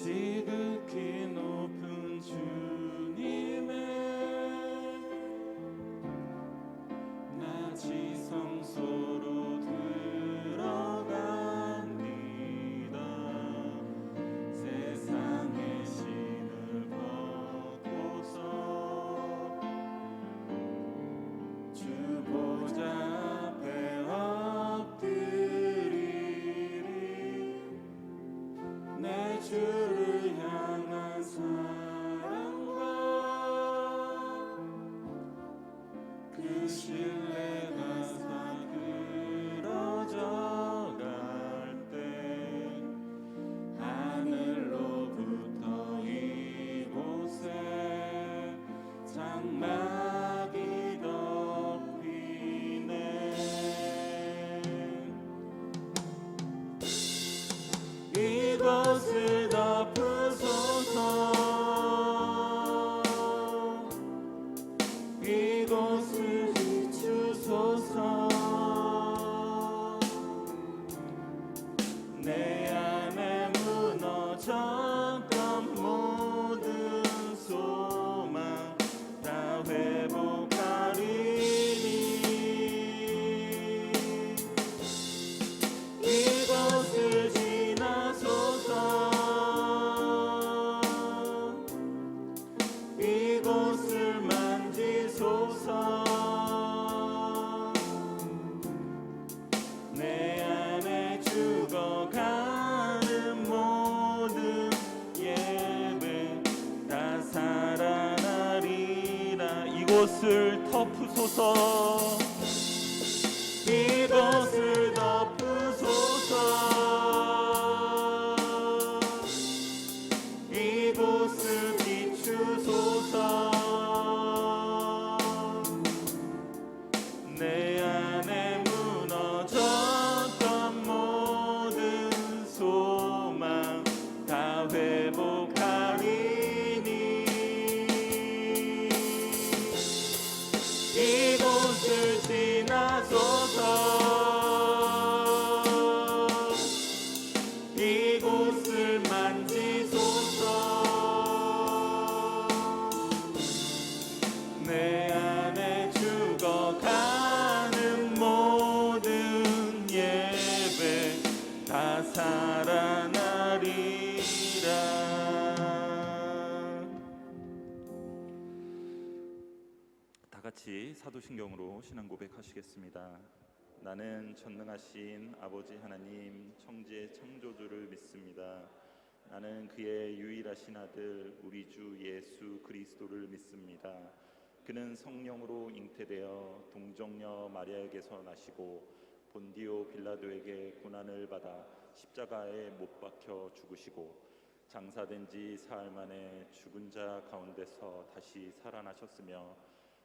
지극히 높은 주님의 낮이 성소로 들어갑니다. 세상의 신을 벗고서 주 보좌 앞에 엎드리리. 내 주를 향한 사랑과 그 신뢰가 사그러져 갈 때 하늘로부터 이곳에 장막이 덮이네. 이것을 덮으소서. 이곳을 비추소서. 내 안에 무너졌던 모든 소망 다 회복하리니. 이곳을 지나소서. 이곳을 만지소서. 내 안에 죽어가는 모든 예배 다 살아나리라. 이곳을 덮으소서. 이곳을 덮으소서. 이곳을 비추소서. 내 안에 무너졌던 모든 소망 다 회복하리니. 이곳을 지나소서. 이곳을 만지소서. 내 안에 죽어가는 모든 예배 다 살아나리라. 다 같이 사도신경으로 신앙 고백하시겠습니다. 나는 전능하신 아버지 하나님 천지의 창조주를 믿습니다. 나는 그의 유일하신 아들 우리 주 예수 그리스도를 믿습니다. 그는 성령으로 잉태되어 동정녀 마리아에게서 나시고 본디오 빌라도에게 고난을 받아 십자가에 못 박혀 죽으시고 장사된 지 사흘 만에 죽은 자 가운데서 다시 살아나셨으며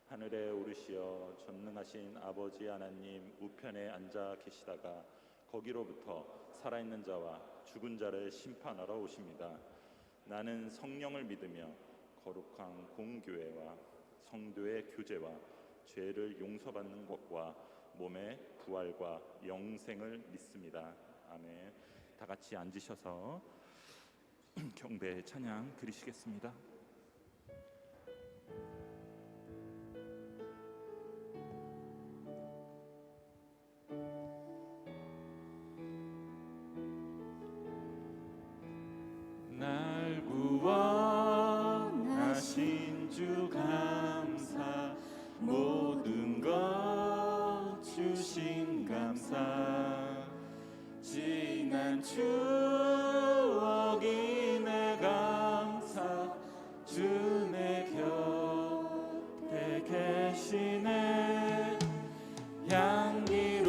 하늘에 오르시어 전능하신 아버지 하나님 우편에 앉아 계시다가 거기로부터 살아있는 자와 죽은 자를 심판하러 오십니다. 나는 성령을 믿으며 거룩한 공교회와 성도의 교제와 죄를 용서받는 것과 몸의 부활과 영생을 믿습니다. 아멘. 다 같이 앉으셔서 경배 찬양 드리시겠습니다. 날 구원하신 주 감사, 모든 것 주신 감사, 지난 추억이 내 감사, 주 내 곁에 계시네. 향기로운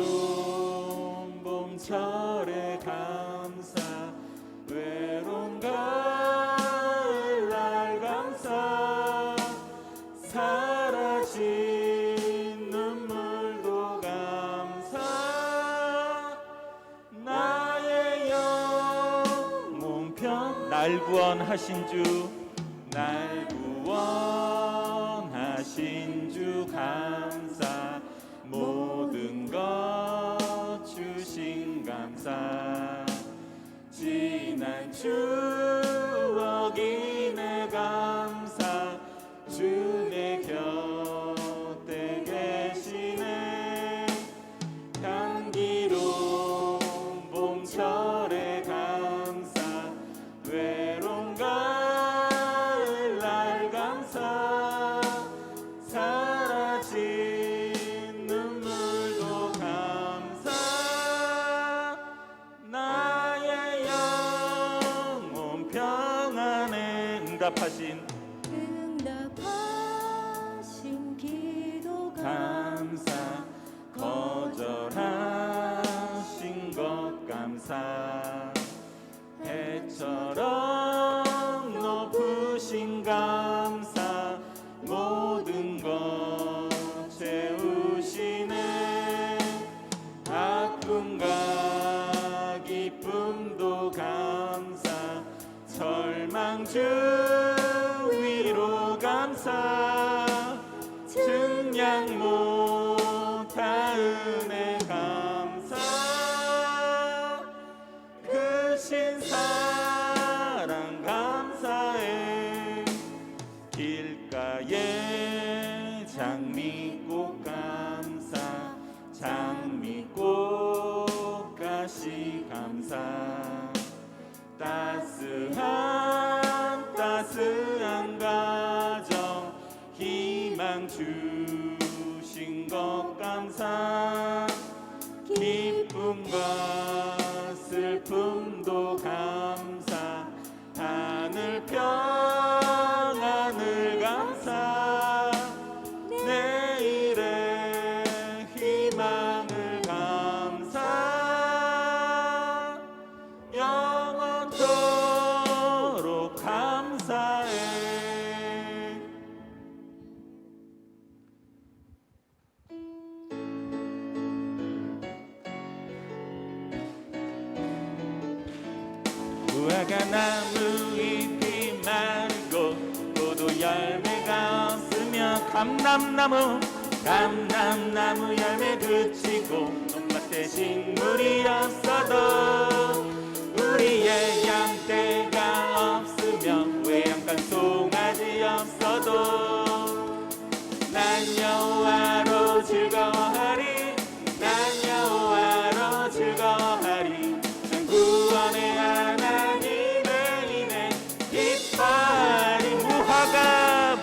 봄철의 감사, 외로운 가을 감사, 사라진 눈물도 감사, 나의 영혼 편 날 구원하신 주, 날 구원하신 주 감사, 모든 것 주신 감사, 지난 추억 철에 감사 외로운 가을 날 감사 사라진 눈물도 감사 나의 영혼 평안에 응답하신 기도가 감사 거절하신 것 감사 해처럼 높으신 감사 모든 것 채우시네 아픔과 기쁨도 감사 절망 주위로 감사 증량 못할 은혜 감사 크신 사랑 감사해 길가에 장미꽃 감사 장미꽃가시 감사 따스한 가정 희망 주신 것 감사 기쁨과 슬픔도 감사 하늘 평안을 감사 내일의 희망을 감사 영원토록 감사해 무화과 나무 잎이 마르고 포도 열매가 없으며 감람나무 열매 그치고 논밭에 식물이 없어도 우리의 양떼가 없으며 외양간 송아지 없어도 난 여호와로 즐거워하리 난 여호와로 즐거워하리 난 구원의 하나님의 인에 기뻐하리 무화과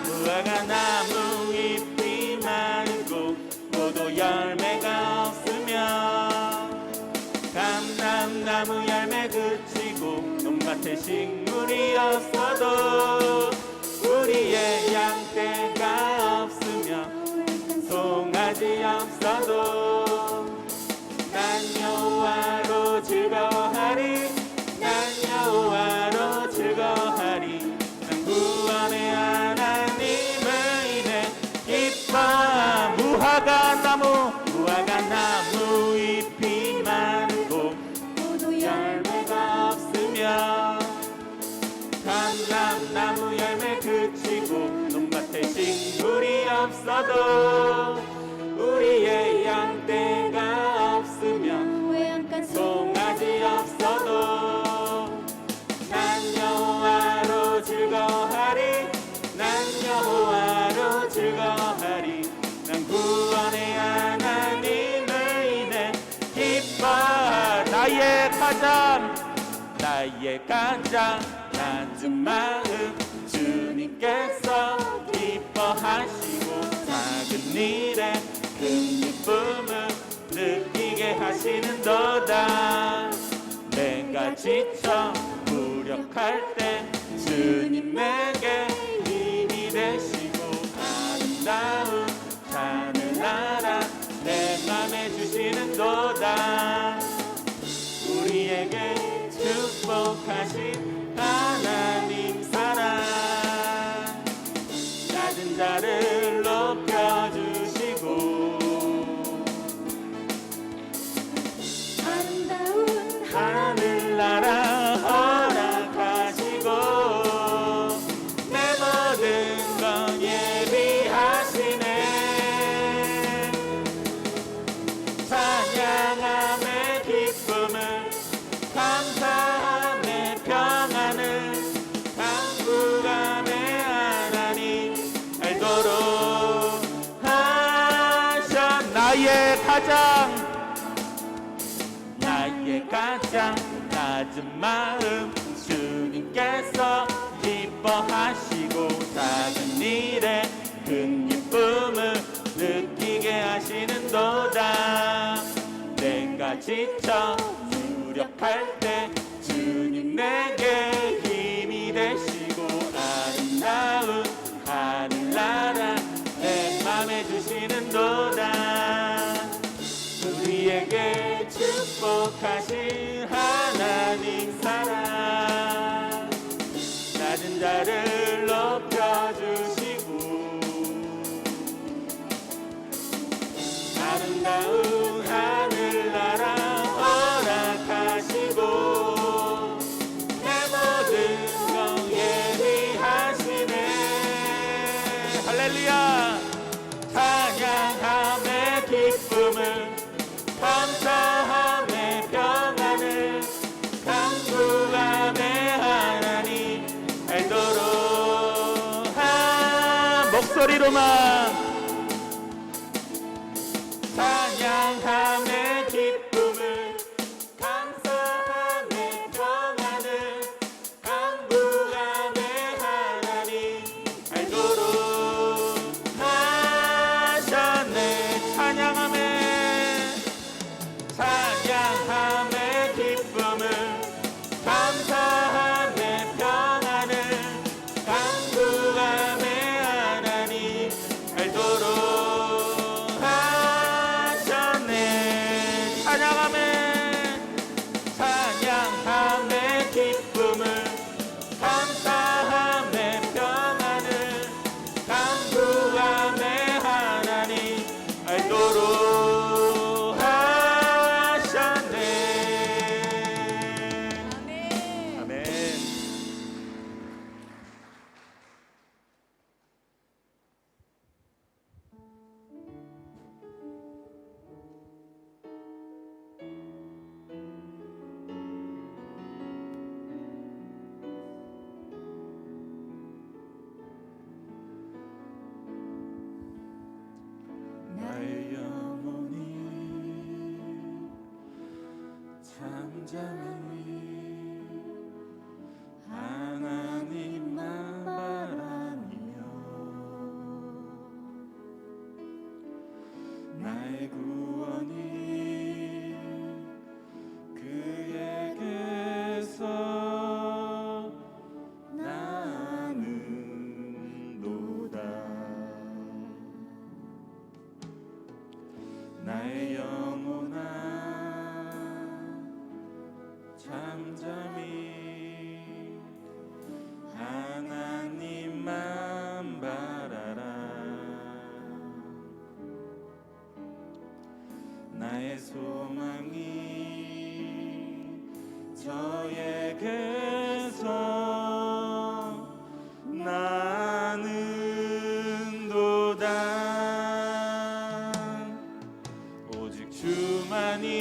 나무 잎이 마르고 포도 열매가 없으며 감람나무 열매 그치고 논밭에 식물이 없어도 우리의 양떼가 없으며 송아지 없어도 난 여호와로 즐거워하리 난 여호와로 즐거워하리 난 구원의 하나님의 인에 기뻐 무화과 나무 잎이 마르고 포도 열매가 없으며 감람나무 열매 그치고 논밭에 식물이 없어도 우리의 양떼가 없으며 외양간 송아지 없어도 난 여호와로 즐거워하리 난 여호와로 즐거워하리 난 구원의 하나님의 인에 기뻐 나의 가장 낮은 마음 주님께서 기뻐하시고 작은 일에 큰 기쁨을 느끼게 하시는도다 내가 지쳐 무력할 때 주님 내게 힘이 되시고 아름다운 하늘나라 내 맘에 주시는도다 우리에게 축복하신 하나님 사랑 낮은 자를 높여주시고 아름다운 하늘나라 허락하시고 내 모든 건 예비하시네 찬양함의 기쁨을 감사함의 평안을 강구감의 하나님 알도록 하셔 나의 가장 낮은 마음 주님께서 기뻐하시고 작은 일에 큰 기쁨을 느끼게 하시는도다. 내가 지쳐 무력할 때 주님 내게 힘이 되시고 아름다운 하늘나라 내 맘에 주시는도다. 우리에게 축복하신 하나님 사랑 낮은 자를 높여주시고 아름다운 하늘나라 허락하시고 내 모든 것 예비하시네. 할렐루야. 찬양함의 기쁨을 감사함의 평안을 강구함의 하나님 알도록 목소리로만 찬양함의 기쁨을 감사함의 평안을 강구함의 하나님 알도록 하셨네. 찬양함의 기쁨을 감사함의 평안을 강구함의 하나님 알도록 하셨네. 찬양함의 기쁨을 감사함의 평안을 강구함의 하나님 알도록 나의 영혼이 잠잠히 하나님만 바라며 나의 구원이 그에게서 나는도다. 나의 영혼아 잠잠히 하나님만 바라라. 나의 소망이 저에게서 나는도다. 오직 주만이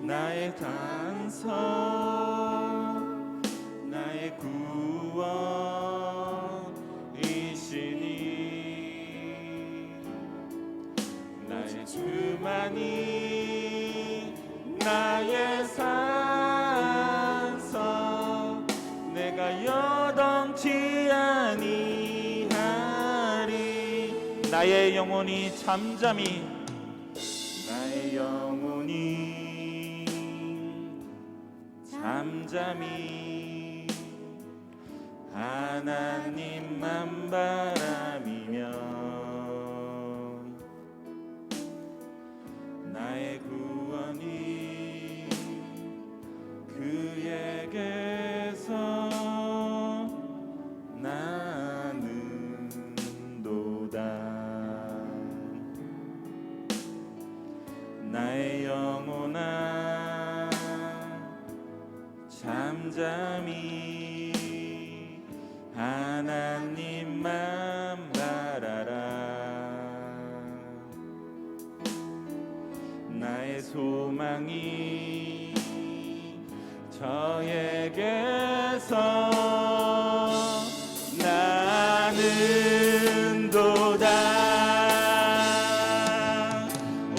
나의 단서 나의 구원이시니 나의 주만이 나의 산서 내가 여동치 아니하리. 나의 영혼이 잠잠히 나의 영혼이 잠잠히 하나님만 바라미며 나의 구원이 그에게서 나는도다. 나의 영혼아 잠잠히 하나님만 바라라. 나의 소망이 저에게서 나는도다.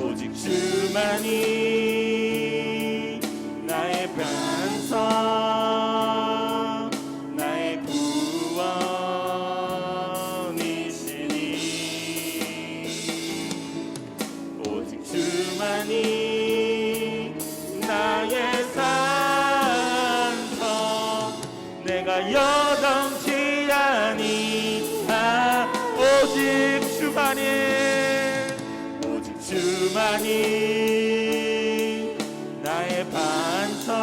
오직 주만이 내가 여덩치 아니하 오직 주만이 오직 주만이 나의 반석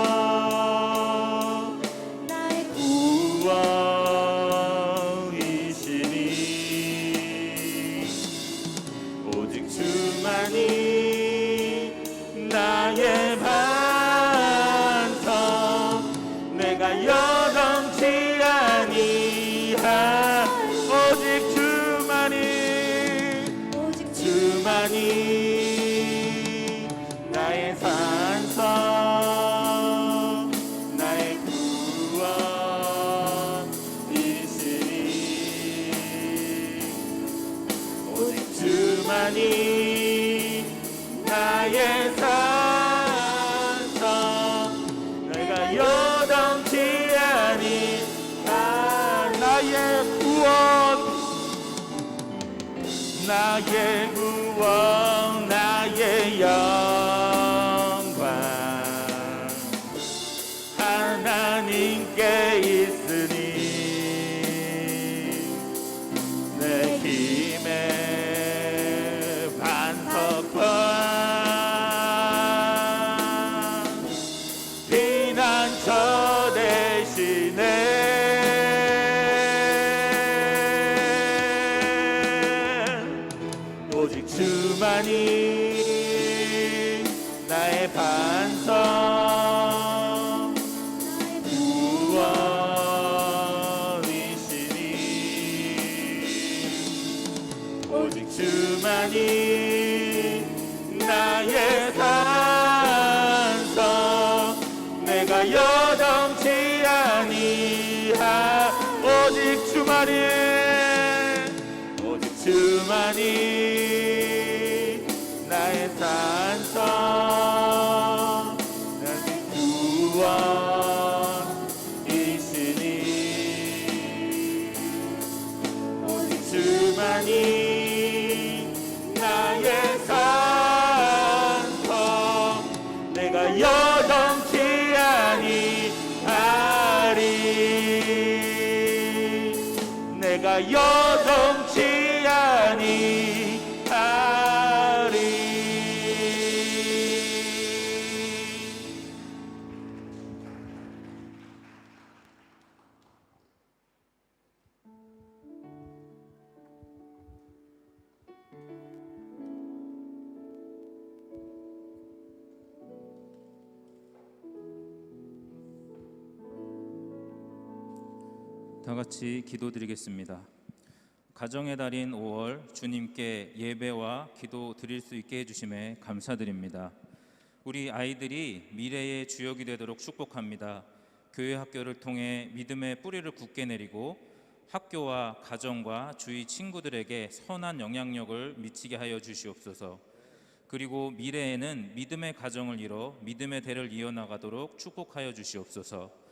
나의 구원이시니 오직 주만이 나의 반석 내가 여덩치 아니하 오직 주만이 나의 산성 나의 구원이시니 오직 주만이 나의 산성 내가 여덩치 아니하 나의 구원 나의 구원 나의 영광 하나님께 있으니 내 힘의 반석과 피난처 되시네 오직 주만이 나의 반석 나의 구원이시니 오직 주만이 나의 산성 내가 여덩치 아니하 오직 주만이 나의 산성 나의 구원이시니 오직 주만이 나의 산성 내가 여덩치 아니하리 내가 여덩치 아니하리 다 같이 기도드리겠습니다. 가정의 달인 5월 주님께 예배와 기도 드릴 수 있게 해주심에 감사드립니다. 우리 아이들이 미래의 주역이 되도록 축복합니다. 교회 학교를 통해 믿음의 뿌리를 굳게 내리고 학교와 가정과 주위 친구들에게 선한 영향력을 미치게 하여 주시옵소서. 그리고 미래에는 믿음의 가정을 이뤄 믿음의 대를 이어나가도록 축복하여 주시옵소서.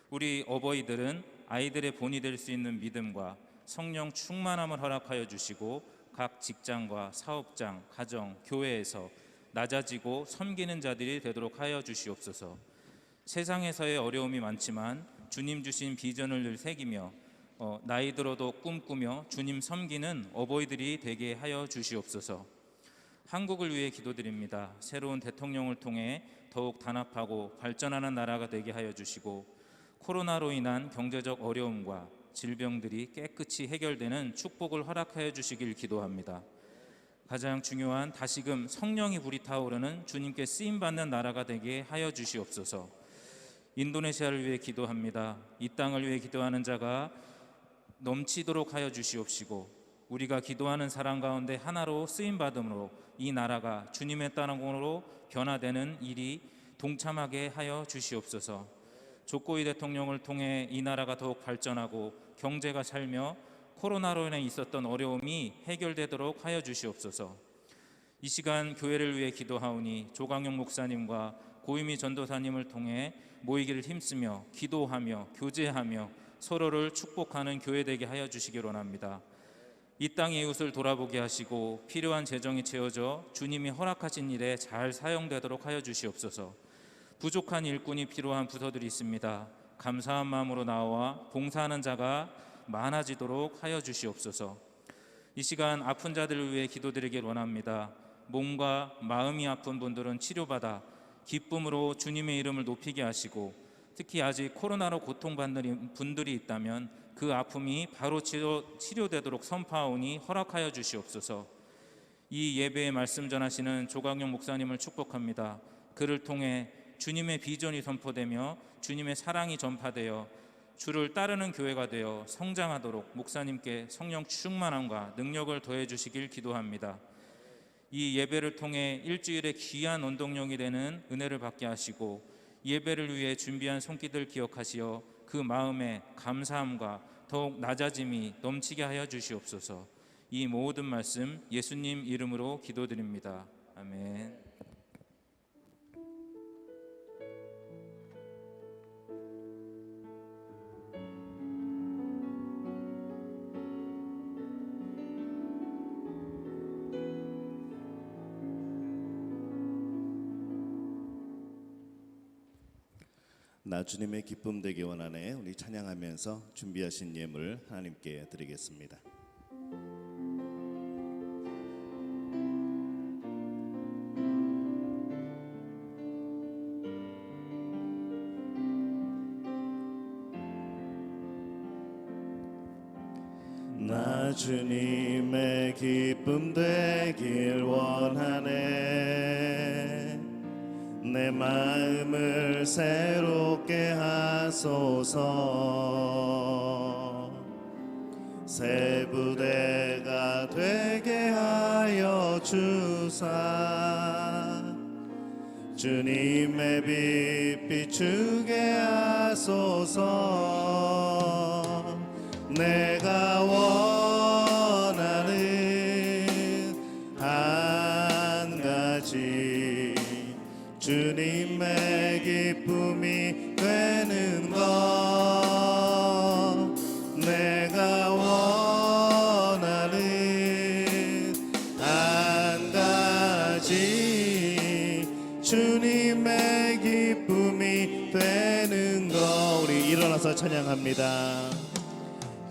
우리 어버이들은 아이들의 본이 될 수 있는 믿음과 성령 충만함을 허락하여 주시고 각 직장과 사업장, 가정, 교회에서 낮아지고 섬기는 자들이 되도록 하여 주시옵소서. 세상에서의 어려움이 많지만 주님 주신 비전을 늘 새기며 나이 들어도 꿈꾸며 주님 섬기는 어버이들이 되게 하여 주시옵소서. 한국을 위해 기도드립니다. 새로운 대통령을 통해 더욱 단합하고 발전하는 나라가 되게 하여 주시고 코로나로 인한 경제적 어려움과 질병들이 깨끗이 해결되는 축복을 허락하여 주시길 기도합니다. 가장 중요한 다시금 성령이 불이타오르는 주님께 쓰임받는 나라가 되게 하여 주시옵소서. 인도네시아를 위해 기도합니다. 이 땅을 위해 기도하는 자가 넘치도록 하여 주시옵시고 우리가 기도하는 사람 가운데 하나로 쓰임받음으로 이 나라가 주님의 땅으로 변화되는 일이 동참하게 하여 주시옵소서. 조코이 대통령을 통해 이 나라가 더욱 발전하고 경제가 살며 코로나로 인해 있었던 어려움이 해결되도록 하여 주시옵소서. 이 시간 교회를 위해 기도하오니 조강용 목사님과 고유미 전도사님을 통해 모이기를 힘쓰며 기도하며 교제하며 서로를 축복하는 교회 되게 하여 주시기 원합니다. 이 땅의 이웃을 돌아보게 하시고 필요한 재정이 채워져 주님이 허락하신 일에 잘 사용되도록 하여 주시옵소서. 부족한 일꾼이 필요한 부서들이 있습니다. 감사한 마음으로 나와 봉사하는 자가 많아지도록 하여 주시옵소서. 이 시간 아픈 자들을 위해 기도드리길 원합니다. 몸과 마음이 아픈 분들은 치료받아 기쁨으로 주님의 이름을 높이게 하시고, 특히 아직 코로나로 고통받는 분들이 있다면 그 아픔이 바로 치료되도록 선포하오니 허락하여 주시옵소서. 이 예배에 말씀 전하시는 조광용 목사님을 축복합니다. 그를 통해 주님의 비전이 선포되며 주님의 사랑이 전파되어 주를 따르는 교회가 되어 성장하도록 목사님께 성령 충만함과 능력을 더해 주시길 기도합니다. 이 예배를 통해 일주일의 귀한 운동령이 되는 은혜를 받게 하시고, 예배를 위해 준비한 손길들 기억하시어 그 마음에 감사함과 더욱 낮아짐이 넘치게 하여 주시옵소서. 이 모든 말씀 예수님 이름으로 기도드립니다. 아멘. 나 주님의 기쁨 되기 원하네. 우리 찬양하면서 준비하신 예물 하나님께 드리겠습니다. 나 주님의 기쁨 되길 원하네. 내 마음을 새롭게 하소서. 새 부대가 되게 하여 주사. 주님의 빛 비추게 하소서. 내가 원하는 한 가지, 주님의 기쁨이 되는 것. 내가 원하는 한 가지, 주님의 기쁨이 되는 것. 우리 일어나서 찬양합니다.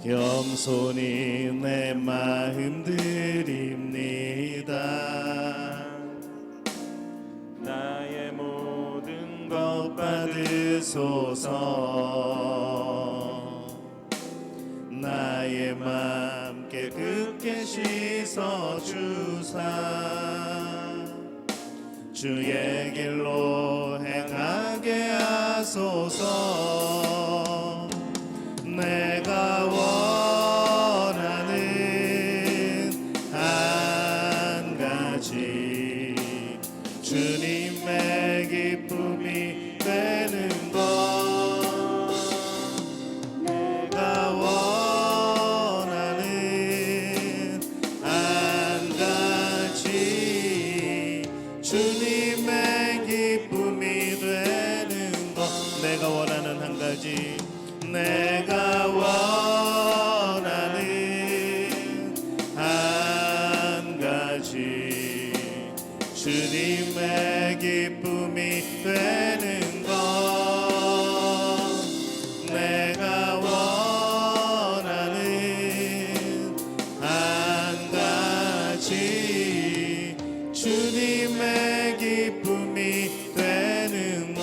겸손히 내 마음 드립니다. 나의 모든 것 받으소서. 나의 맘 깨끗게 씻어주사. 주의 길로 행하게 하소서. 내가 원하는 한 가지, 주님의 기쁨이 되는 것. 내가 원하는 한 가지, 주님의 기쁨이 되는 것. 내가 원하는 한 가지, 내가 원하는 한 가지, 주님의 기쁨이 되는 것. 내가 원하는 한 가지, 주님의 기쁨이 되는 것.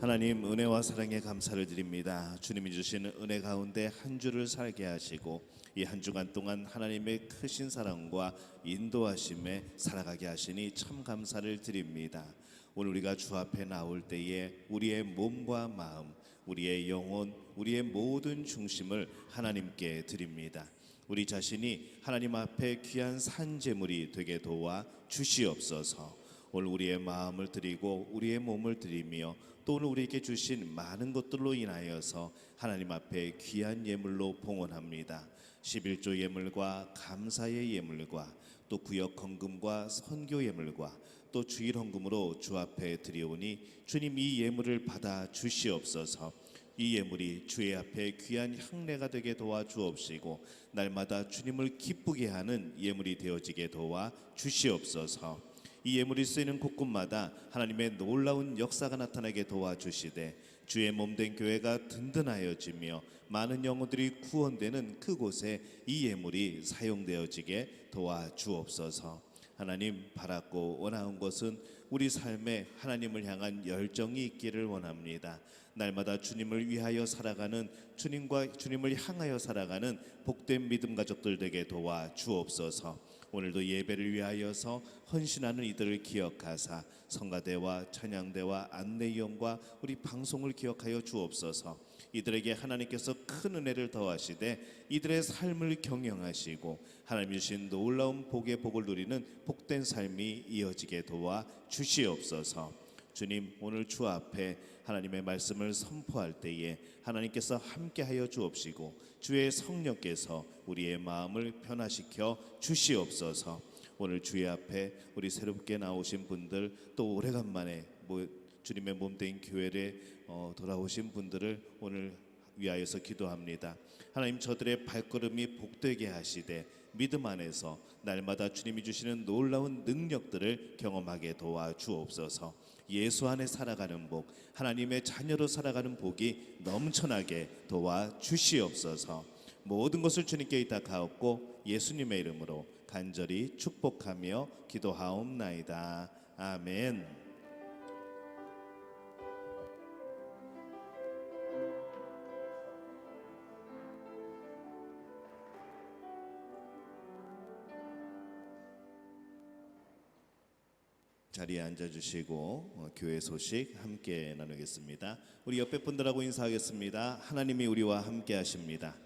하나님, 은혜와 사랑에 감사를 드립니다. 주님이 주시는 은혜 가운데 한 주를 살게 하시고 이 한 주간 동안 하나님의 크신 사랑과 인도하심에 살아가게 하시니 참 감사를 드립니다. 오늘 우리가 주 앞에 나올 때에 우리의 몸과 마음, 우리의 영혼, 우리의 모든 중심을 하나님께 드립니다. 우리 자신이 하나님 앞에 귀한 산제물이 되게 도와 주시옵소서. 오늘 우리의 마음을 드리고 우리의 몸을 드리며 또 오늘 우리에게 주신 많은 것들로 인하여서 하나님 앞에 귀한 예물로 봉헌합니다. 11조 예물과 감사의 예물과 또 구역 헌금과 선교 예물과 또 주일 헌금으로 주 앞에 드리오니 주님 이 예물을 받아 주시옵소서. 이 예물이 주의 앞에 귀한 향례가 되게 도와주옵시고 날마다 주님을 기쁘게 하는 예물이 되어지게 도와 주시옵소서. 이 예물이 쓰이는 곳곳마다 하나님의 놀라운 역사가 나타나게 도와주시되 주의 몸된 교회가 든든하여지며 많은 영혼들이 구원되는 그곳에 이 예물이 사용되어지게 도와주옵소서. 하나님, 바랐고 원하는 것은 우리 삶에 하나님을 향한 열정이 있기를 원합니다. 날마다 주님을 위하여 살아가는, 주님을 향하여 살아가는 복된 믿음 가족들 되게 도와주옵소서. 오늘도 예배를 위하여서 헌신하는 이들을 기억하사 성가대와 찬양대와 안내위원과 우리 방송을 기억하여 주옵소서. 이들에게 하나님께서 큰 은혜를 더하시되 이들의 삶을 경영하시고 하나님 주신 놀라운 복의 복을 누리는 복된 삶이 이어지게 도와 주시옵소서. 주님, 오늘 주 앞에 하나님의 말씀을 선포할 때에 하나님께서 함께하여 주옵시고 주의 성령께서 우리의 마음을 변화시켜 주시옵소서. 오늘 주의 앞에 우리 새롭게 나오신 분들, 또 오래간만에 주님의 몸된 교회에 돌아오신 분들을 오늘 위하여서 기도합니다. 하나님, 저들의 발걸음이 복되게 하시되 믿음 안에서 날마다 주님이 주시는 놀라운 능력들을 경험하게 도와주옵소서. 예수 안에 살아가는 복, 하나님의 자녀로 살아가는 복이 넘쳐나게 도와주시옵소서. 모든 것을 주님께 의탁하옵고 예수님의 이름으로 간절히 축복하며 기도하옵나이다. 아멘. 자리에 앉아주시고 교회 소식 함께 나누겠습니다. 우리 옆에 분들하고 인사하겠습니다. 하나님이 우리와 함께 하십니다.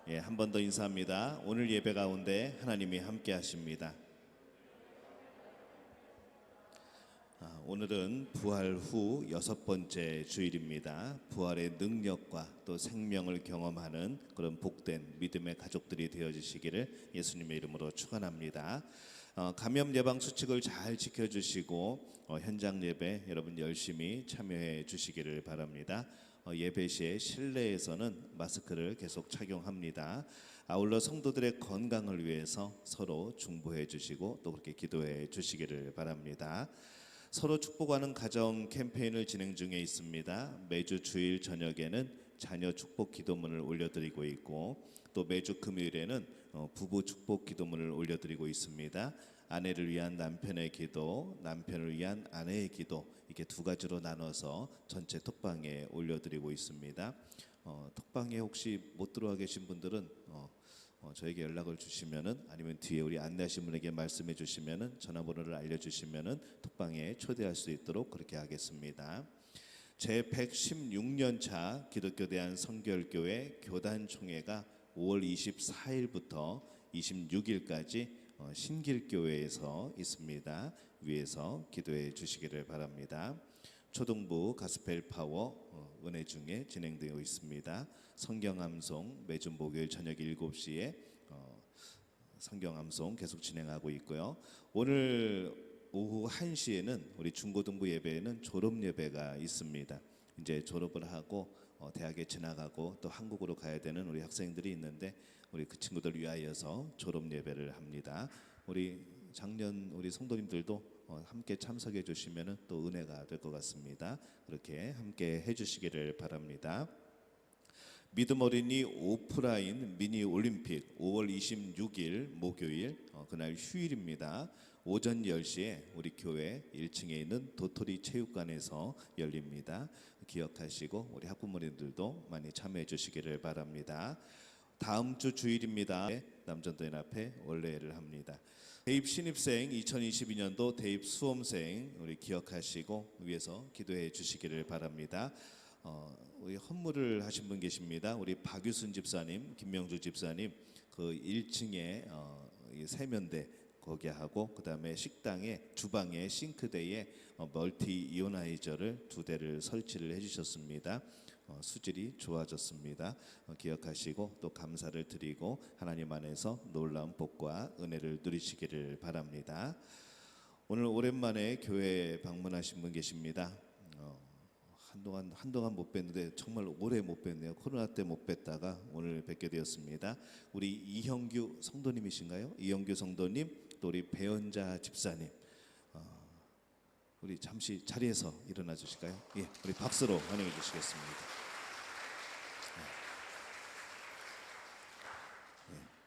예, 한 번 더 인사합니다. 오늘 예배 가운데 하나님이 함께 하십니다. 오늘은 부활 후 6번째 주일입니다. 부활의 능력과 또 생명을 경험하는 그런 복된 믿음의 가족들이 되어주시기를 예수님의 이름으로 축원합니다. 감염 예방 수칙을 잘 지켜주시고 현장 예배 여러분 열심히 참여해 주시기를 바랍니다. 예배 시에 실내에서는 마스크를 계속 착용합니다. 아울러 성도들의 건강을 위해서 서로 중보해 주시고 또 그렇게 기도해 주시기를 바랍니다. 서로 축복하는 가정 캠페인을 진행 중에 있습니다. 매주 주일 저녁에는 자녀 축복 기도문을 올려드리고 있고 또 매주 금요일에는 부부 축복 기도문을 올려드리고 있습니다. 아내를 위한 남편의 기도, 남편을 위한 아내의 기도, 이렇게 두 가지로 나눠서 전체 톡방에 올려드리고 있습니다. 톡방에 혹시 못 들어와 계신 분들은 저에게 연락을 주시면은 아니면 뒤에 우리 안내하신 분에게 말씀해 주시면은 전화번호를 알려주시면은 톡방에 초대할 수 있도록 그렇게 하겠습니다. 제 116년 차 기독교 대한 성결교회 교단총회가 5월 24일부터 26일까지 신길교회에서 있습니다. 위에서 기도해 주시기를 바랍니다. 초등부 가스펠 파워 은혜 중에 진행되어 있습니다. 성경암송 매주 목요일 저녁 7시에 성경암송 계속 진행하고 있고요. 오늘 오후 1시에는 우리 중고등부 예배에는 졸업 예배가 있습니다. 이제 졸업을 하고 대학에 지나가고 또 한국으로 가야 되는 우리 학생들이 있는데 우리 그 친구들 위하여서 졸업 예배를 합니다. 우리 작년 우리 성도님들도 함께 참석해 주시면 또 은혜가 될 것 같습니다. 그렇게 함께 해주시기를 바랍니다. 믿음 어린이 오프라인 미니 올림픽 5월 26일 목요일 그날 휴일입니다. 오전 10시에 우리 교회 1층에 있는 도토리 체육관에서 열립니다. 기억하시고 우리 학부모님들도 많이 참여해 주시기를 바랍니다. 다음 주 주일입니다. 남전도인 앞에 원래를 합니다. 대입 신입생 2022년도 대입 수험생 우리 기억하시고 위해서 기도해 주시기를 바랍니다. 우리 헌물을 하신 분 계십니다. 우리 박유순 집사님, 김명주 집사님 그 1층에 세면대 거기 하고 그다음에 식당에 주방에 싱크대에 멀티 이오나이저를 2대를 설치를 해주셨습니다. 수질이 좋아졌습니다. 기억하시고 또 감사를 드리고 하나님 안에서 놀라운 복과 은혜를 누리시기를 바랍니다. 오늘 오랜만에 교회 방문하신 분 계십니다. 한동안 못 뵀는데 정말 오래 못 뵀네요. 코로나 때 못 뵀다가 오늘 뵙게 되었습니다. 우리 이형규 성도님이신가요? 이형규 성도님 또 우리 배연자 집사님, 우리 잠시 자리에서 일어나 주실까요? 예, 우리 박수로 환영해 주시겠습니다.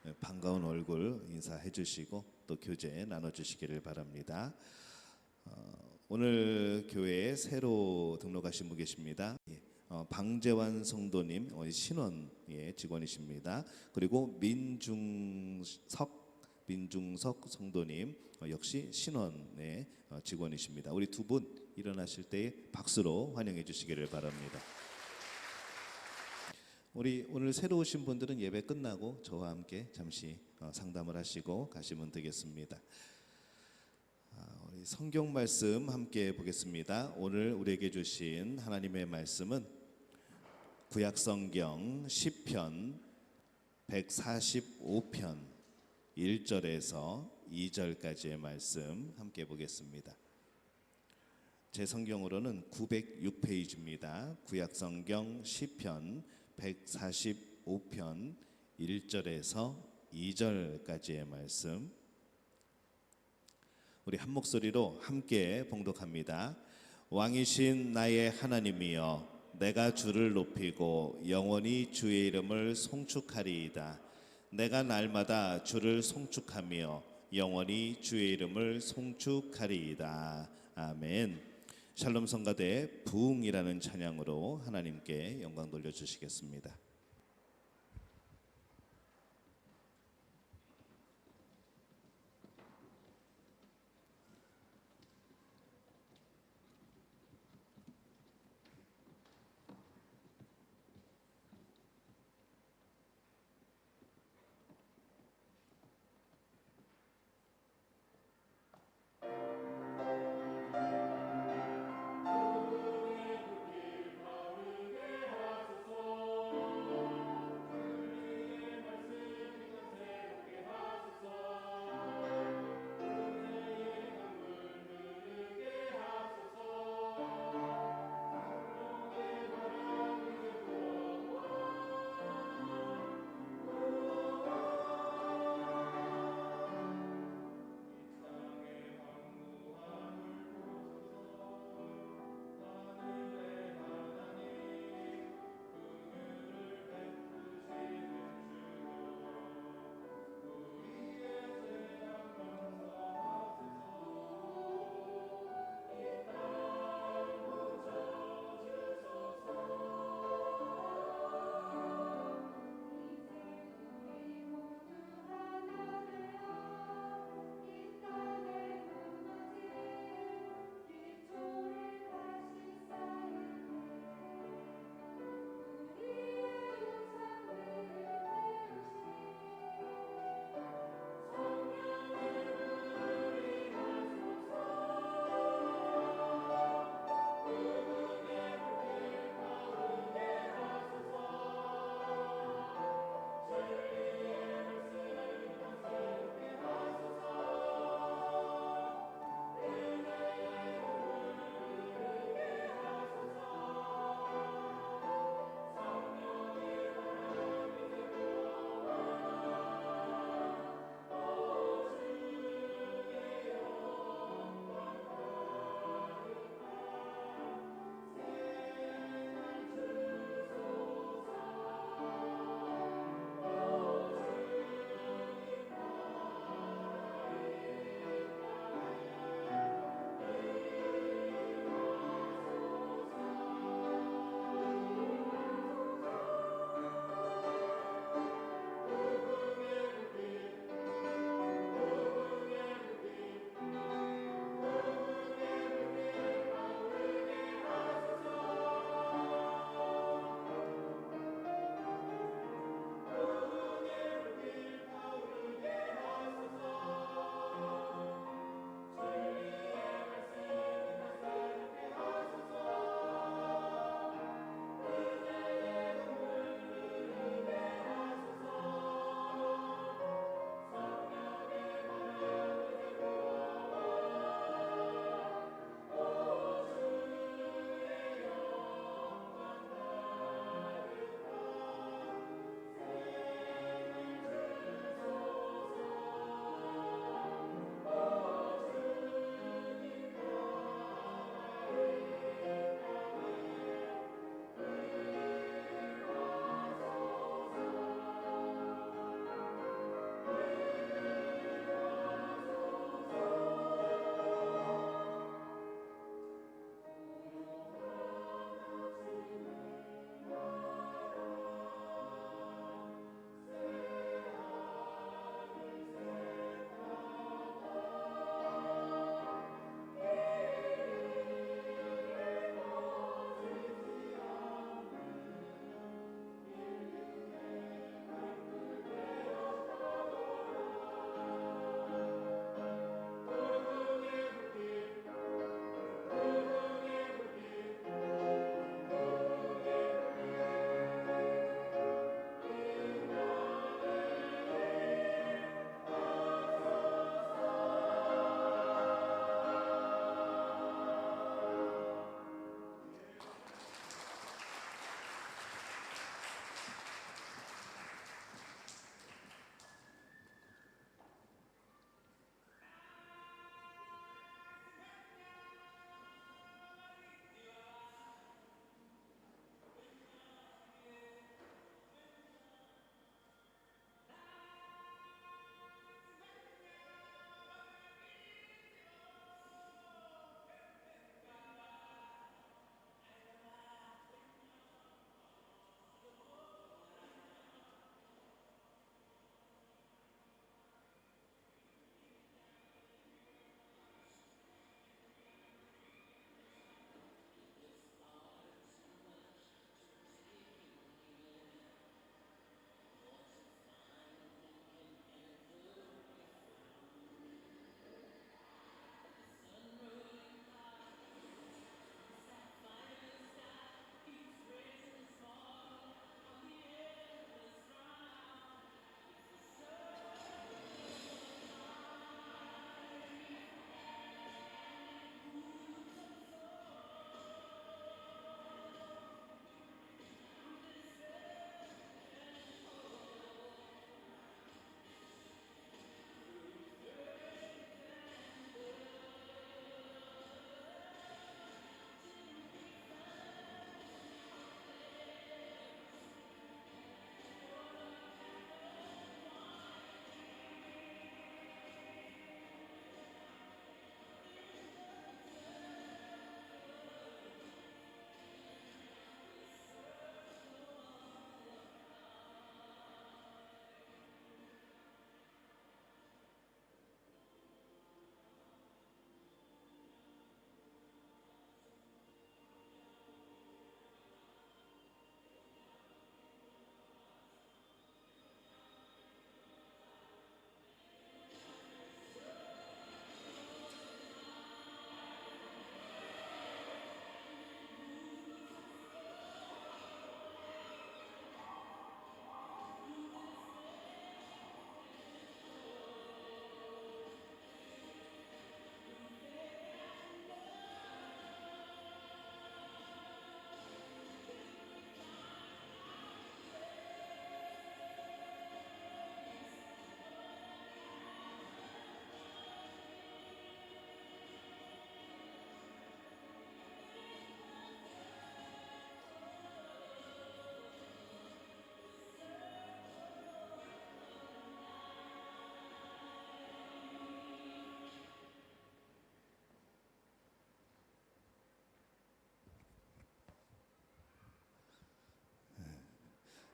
예, 반가운 얼굴 인사해 주시고 또 교제 나눠 주시기를 바랍니다. 오늘 교회에 새로 등록하신 분 계십니다. 예, 방재환 성도님 신원의 직원이십니다. 그리고 민중석 성도님 역시 신원의 직원이십니다. 우리 두 분 일어나실 때 박수로 환영해 주시기를 바랍니다. 우리 오늘 새로 오신 분들은 예배 끝나고 저와 함께 잠시 상담을 하시고 가시면 되겠습니다. 우리 성경 말씀 함께 보겠습니다. 오늘 우리에게 주신 하나님의 말씀은 구약 성경 시편 145편 1절에서 2절까지의 말씀 함께 보겠습니다. 제 성경으로는 906페이지입니다. 구약 성경 시편 145편 1절에서 2절까지의 말씀, 우리 한 목소리로 함께 봉독합니다. 왕이신 나의 하나님이여, 내가 주를 높이고 영원히 주의 이름을 송축하리이다. 내가 날마다 주를 송축하며 영원히 주의 이름을 송축하리이다. 아멘. 샬롬 성가대 부흥이라는 찬양으로 하나님께 영광 돌려주시겠습니다.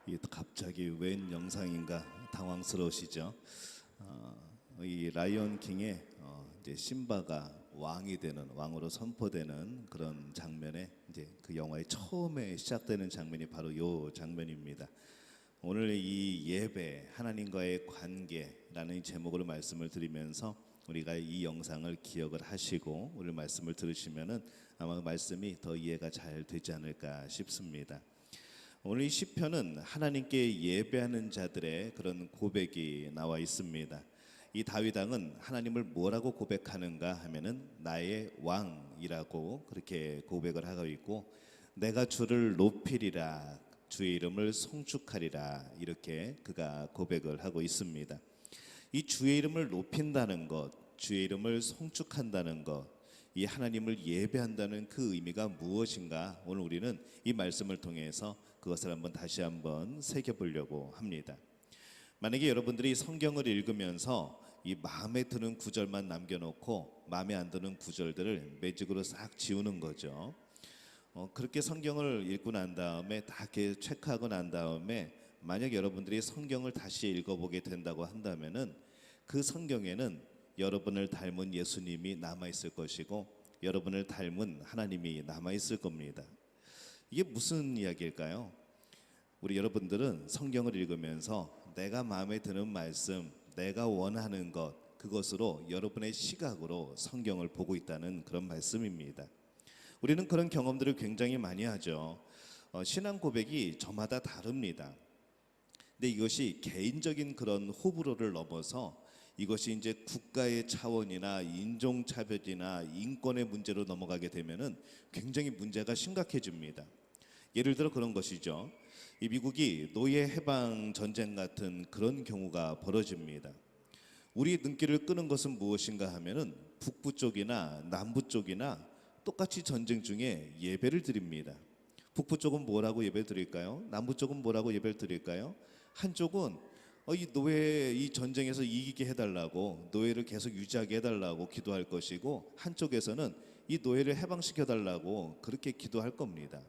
이 갑자기 웬 영상인가 당황스러우시죠? 이 라이온 킹의 이제 심바가 왕이 되는 왕으로 선포되는 그런 장면에 이제 그 영화의 처음에 시작되는 장면이 바로 이 장면입니다. 오늘 이 예배 하나님과의 관계라는 이 제목으로 말씀을 드리면서 우리가 이 영상을 기억을 하시고 오늘 말씀을 들으시면은 아마 그 말씀이 더 이해가 잘 되지 않을까 싶습니다. 오늘 이 시편은 하나님께 예배하는 자들의 그런 고백이 나와 있습니다. 이 다윗 왕은 하나님을 뭐라고 고백하는가 하면은 나의 왕이라고 그렇게 고백을 하고 있고, 내가 주를 높이리라, 주의 이름을 송축하리라, 이렇게 그가 고백을 하고 있습니다. 이 주의 이름을 높인다는 것, 주의 이름을 송축한다는 것, 이 하나님을 예배한다는 그 의미가 무엇인가, 오늘 우리는 이 말씀을 통해서 그것을 다시 한번 새겨보려고 합니다. 만약에 여러분들이 성경을 읽으면서 이 마음에 드는 구절만 남겨놓고 마음에 안 드는 구절들을 매직으로 싹 지우는 거죠. 그렇게 성경을 읽고 난 다음에 다 이렇게 체크하고 난 다음에 만약 여러분들이 성경을 다시 읽어보게 된다고 한다면은 그 성경에는 여러분을 닮은 예수님이 남아 있을 것이고 여러분을 닮은 하나님이 남아 있을 겁니다. 이게 무슨 이야기일까요? 우리 여러분들은 성경을 읽으면서 내가 마음에 드는 말씀, 내가 원하는 것, 그것으로 여러분의 시각으로 성경을 보고 있다는 그런 말씀입니다. 우리는 그런 경험들을 굉장히 많이 하죠. 신앙 고백이 저마다 다릅니다. 근데 이것이 개인적인 그런 호불호를 넘어서 이것이 이제 국가의 차원이나 인종차별이나 인권의 문제로 넘어가게 되면은 굉장히 문제가 심각해집니다. 예를 들어 그런 것이죠. 이 미국이 노예 해방 전쟁 같은 그런 경우가 벌어집니다. 우리 눈길을 끄는 것은 무엇인가 하면은 북부 쪽이나 남부 쪽이나 똑같이 전쟁 중에 예배를 드립니다. 북부 쪽은 뭐라고 예배를 드릴까요? 남부 쪽은 뭐라고 예배를 드릴까요? 한쪽은 이 노예 이 전쟁에서 이기게 해달라고, 노예를 계속 유지하게 해달라고 기도할 것이고, 한쪽에서는 이 노예를 해방시켜 달라고 그렇게 기도할 겁니다.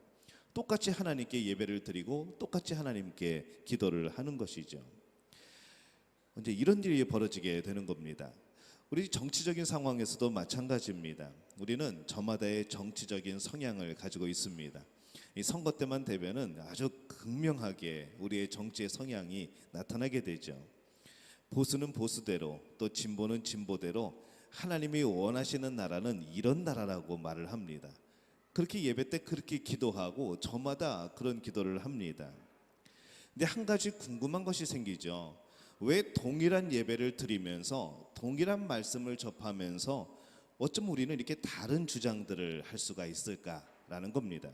똑같이 하나님께 예배를 드리고 똑같이 하나님께 기도를 하는 것이죠. 이제 이런 일이 벌어지게 되는 겁니다. 우리 정치적인 상황에서도 마찬가지입니다. 우리는 저마다의 정치적인 성향을 가지고 있습니다. 이 선거 때만 되면은 아주 극명하게 우리의 정치의 성향이 나타나게 되죠. 보수는 보수대로, 또 진보는 진보대로 하나님이 원하시는 나라는 이런 나라라고 말을 합니다. 그렇게 예배 때 그렇게 기도하고 저마다 그런 기도를 합니다. 근데 한 가지 궁금한 것이 생기죠. 왜 동일한 예배를 드리면서 동일한 말씀을 접하면서 어쩜 우리는 이렇게 다른 주장들을 할 수가 있을까라는 겁니다.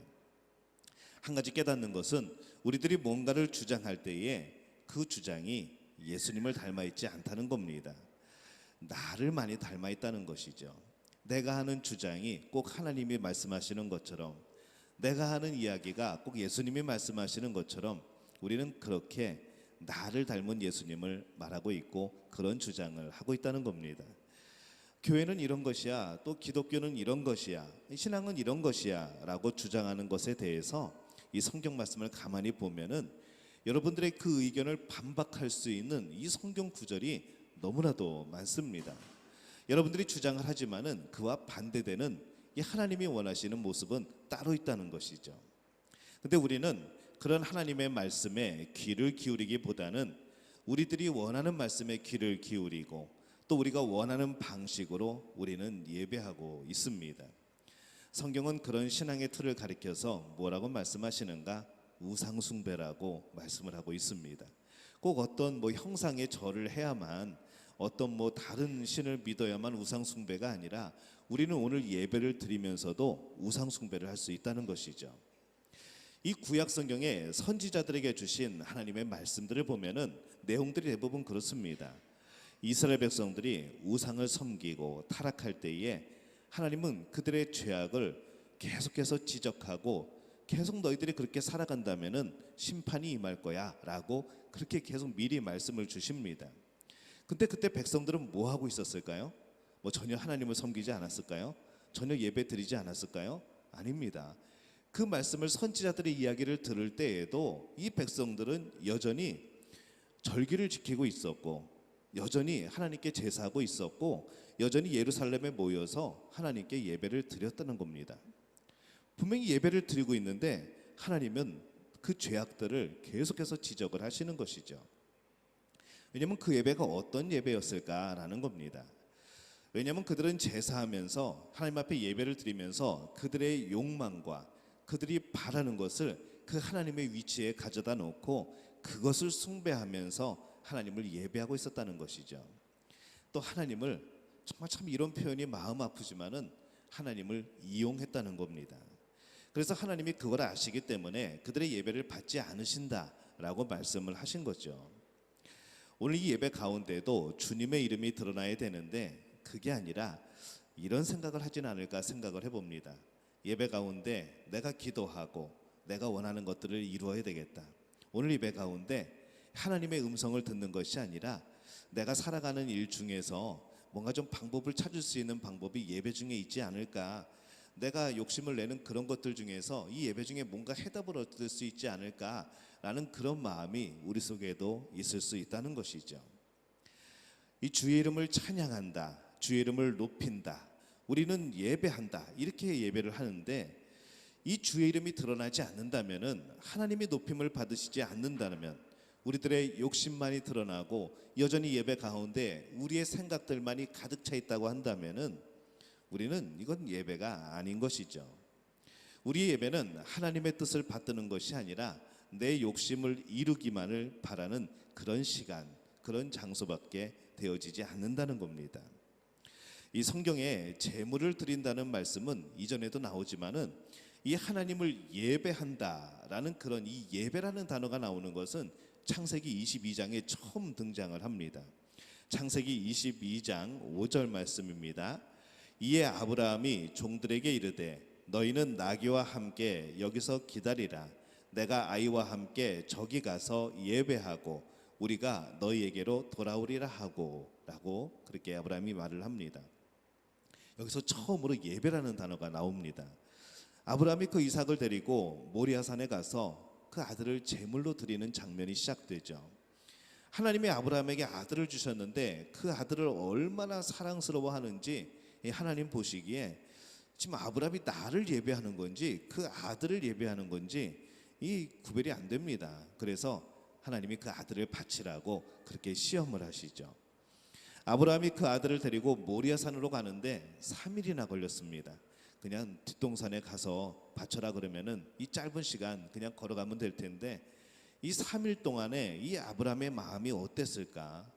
한 가지 깨닫는 것은 우리들이 뭔가를 주장할 때에 그 주장이 예수님을 닮아 있지 않다는 겁니다. 나를 많이 닮아 있다는 것이죠. 내가 하는 주장이 꼭 하나님이 말씀하시는 것처럼, 내가 하는 이야기가 꼭 예수님이 말씀하시는 것처럼 우리는 그렇게 나를 닮은 예수님을 말하고 있고 그런 주장을 하고 있다는 겁니다. 교회는 이런 것이야, 또 기독교는 이런 것이야, 신앙은 이런 것이야 라고 주장하는 것에 대해서 이 성경 말씀을 가만히 보면은 여러분들의 그 의견을 반박할 수 있는 이 성경 구절이 너무나도 많습니다. 여러분들이 주장을 하지만은 그와 반대되는 이 하나님이 원하시는 모습은 따로 있다는 것이죠. 근데 우리는 그런 하나님의 말씀에 귀를 기울이기보다는 우리들이 원하는 말씀에 귀를 기울이고 또 우리가 원하는 방식으로 우리는 예배하고 있습니다. 성경은 그런 신앙의 틀을 가리켜서 뭐라고 말씀하시는가? 우상숭배라고 말씀을 하고 있습니다. 꼭 어떤 형상의 절을 해야만, 어떤 다른 신을 믿어야만 우상숭배가 아니라 우리는 오늘 예배를 드리면서도 우상숭배를 할 수 있다는 것이죠. 이 구약 성경에 선지자들에게 주신 하나님의 말씀들을 보면은 내용들이 대부분 그렇습니다. 이스라엘 백성들이 우상을 섬기고 타락할 때에 하나님은 그들의 죄악을 계속해서 지적하고 계속 너희들이 그렇게 살아간다면은 심판이 임할 거야라고 그렇게 계속 미리 말씀을 주십니다. 근데 그때 백성들은 뭐 하고 있었을까요? 전혀 하나님을 섬기지 않았을까요? 전혀 예배 드리지 않았을까요? 아닙니다. 그 말씀을 선지자들의 이야기를 들을 때에도 이 백성들은 여전히 절기를 지키고 있었고, 여전히 하나님께 제사하고 있었고, 여전히 예루살렘에 모여서 하나님께 예배를 드렸다는 겁니다. 분명히 예배를 드리고 있는데 하나님은 그 죄악들을 계속해서 지적을 하시는 것이죠. 왜냐하면 그 예배가 어떤 예배였을까라는 겁니다. 왜냐하면 그들은 제사하면서 하나님 앞에 예배를 드리면서 그들의 욕망과 그들이 바라는 것을 그 하나님의 위치에 가져다 놓고 그것을 숭배하면서 하나님을 예배하고 있었다는 것이죠. 또 하나님을 정말 참 이런 표현이 마음 아프지만은 하나님을 이용했다는 겁니다. 그래서 하나님이 그걸 아시기 때문에 그들의 예배를 받지 않으신다라고 말씀을 하신 거죠. 오늘 이 예배 가운데도 주님의 이름이 드러나야 되는데 그게 아니라 이런 생각을 하진 않을까 생각을 해봅니다. 예배 가운데 내가 기도하고 내가 원하는 것들을 이루어야 되겠다. 오늘 예배 가운데 하나님의 음성을 듣는 것이 아니라 내가 살아가는 일 중에서 뭔가 좀 방법을 찾을 수 있는 방법이 예배 중에 있지 않을까, 내가 욕심을 내는 그런 것들 중에서 이 예배 중에 뭔가 해답을 얻을 수 있지 않을까라는 그런 마음이 우리 속에도 있을 수 있다는 것이죠. 이 주의 이름을 찬양한다, 주의 이름을 높인다, 우리는 예배한다, 이렇게 예배를 하는데 이 주의 이름이 드러나지 않는다면은, 하나님이 높임을 받으시지 않는다면, 우리들의 욕심만이 드러나고 여전히 예배 가운데 우리의 생각들만이 가득 차 있다고 한다면은 우리는 이건 예배가 아닌 것이죠. 우리의 예배는 하나님의 뜻을 받드는 것이 아니라 내 욕심을 이루기만을 바라는 그런 시간, 그런 장소밖에 되어지지 않는다는 겁니다. 이 성경에 제물을 드린다는 말씀은 이전에도 나오지만은 이 하나님을 예배한다라는 그런 이 예배라는 단어가 나오는 것은 창세기 22장에 처음 등장을 합니다. 창세기 22장 5절 말씀입니다. 이에 아브라함이 종들에게 이르되 너희는 나귀와 함께 여기서 기다리라. 내가 아이와 함께 저기 가서 예배하고 우리가 너희에게로 돌아오리라 하고, 라고 그렇게 아브라함이 말을 합니다. 여기서 처음으로 예배라는 단어가 나옵니다. 아브라함이 그 이삭을 데리고 모리아산에 가서 그 아들을 제물로 드리는 장면이 시작되죠. 하나님이 아브라함에게 아들을 주셨는데 그 아들을 얼마나 사랑스러워하는지 하나님 보시기에 지금 아브라함이 나를 예배하는 건지 그 아들을 예배하는 건지 이 구별이 안 됩니다. 그래서 하나님이 그 아들을 바치라고 그렇게 시험을 하시죠. 아브라함이 그 아들을 데리고 모리아산으로 가는데 3일이나 걸렸습니다. 그냥 뒷동산에 가서 바쳐라 그러면은 이 짧은 시간 그냥 걸어가면 될 텐데 이 3일 동안에 이 아브라함의 마음이 어땠을까?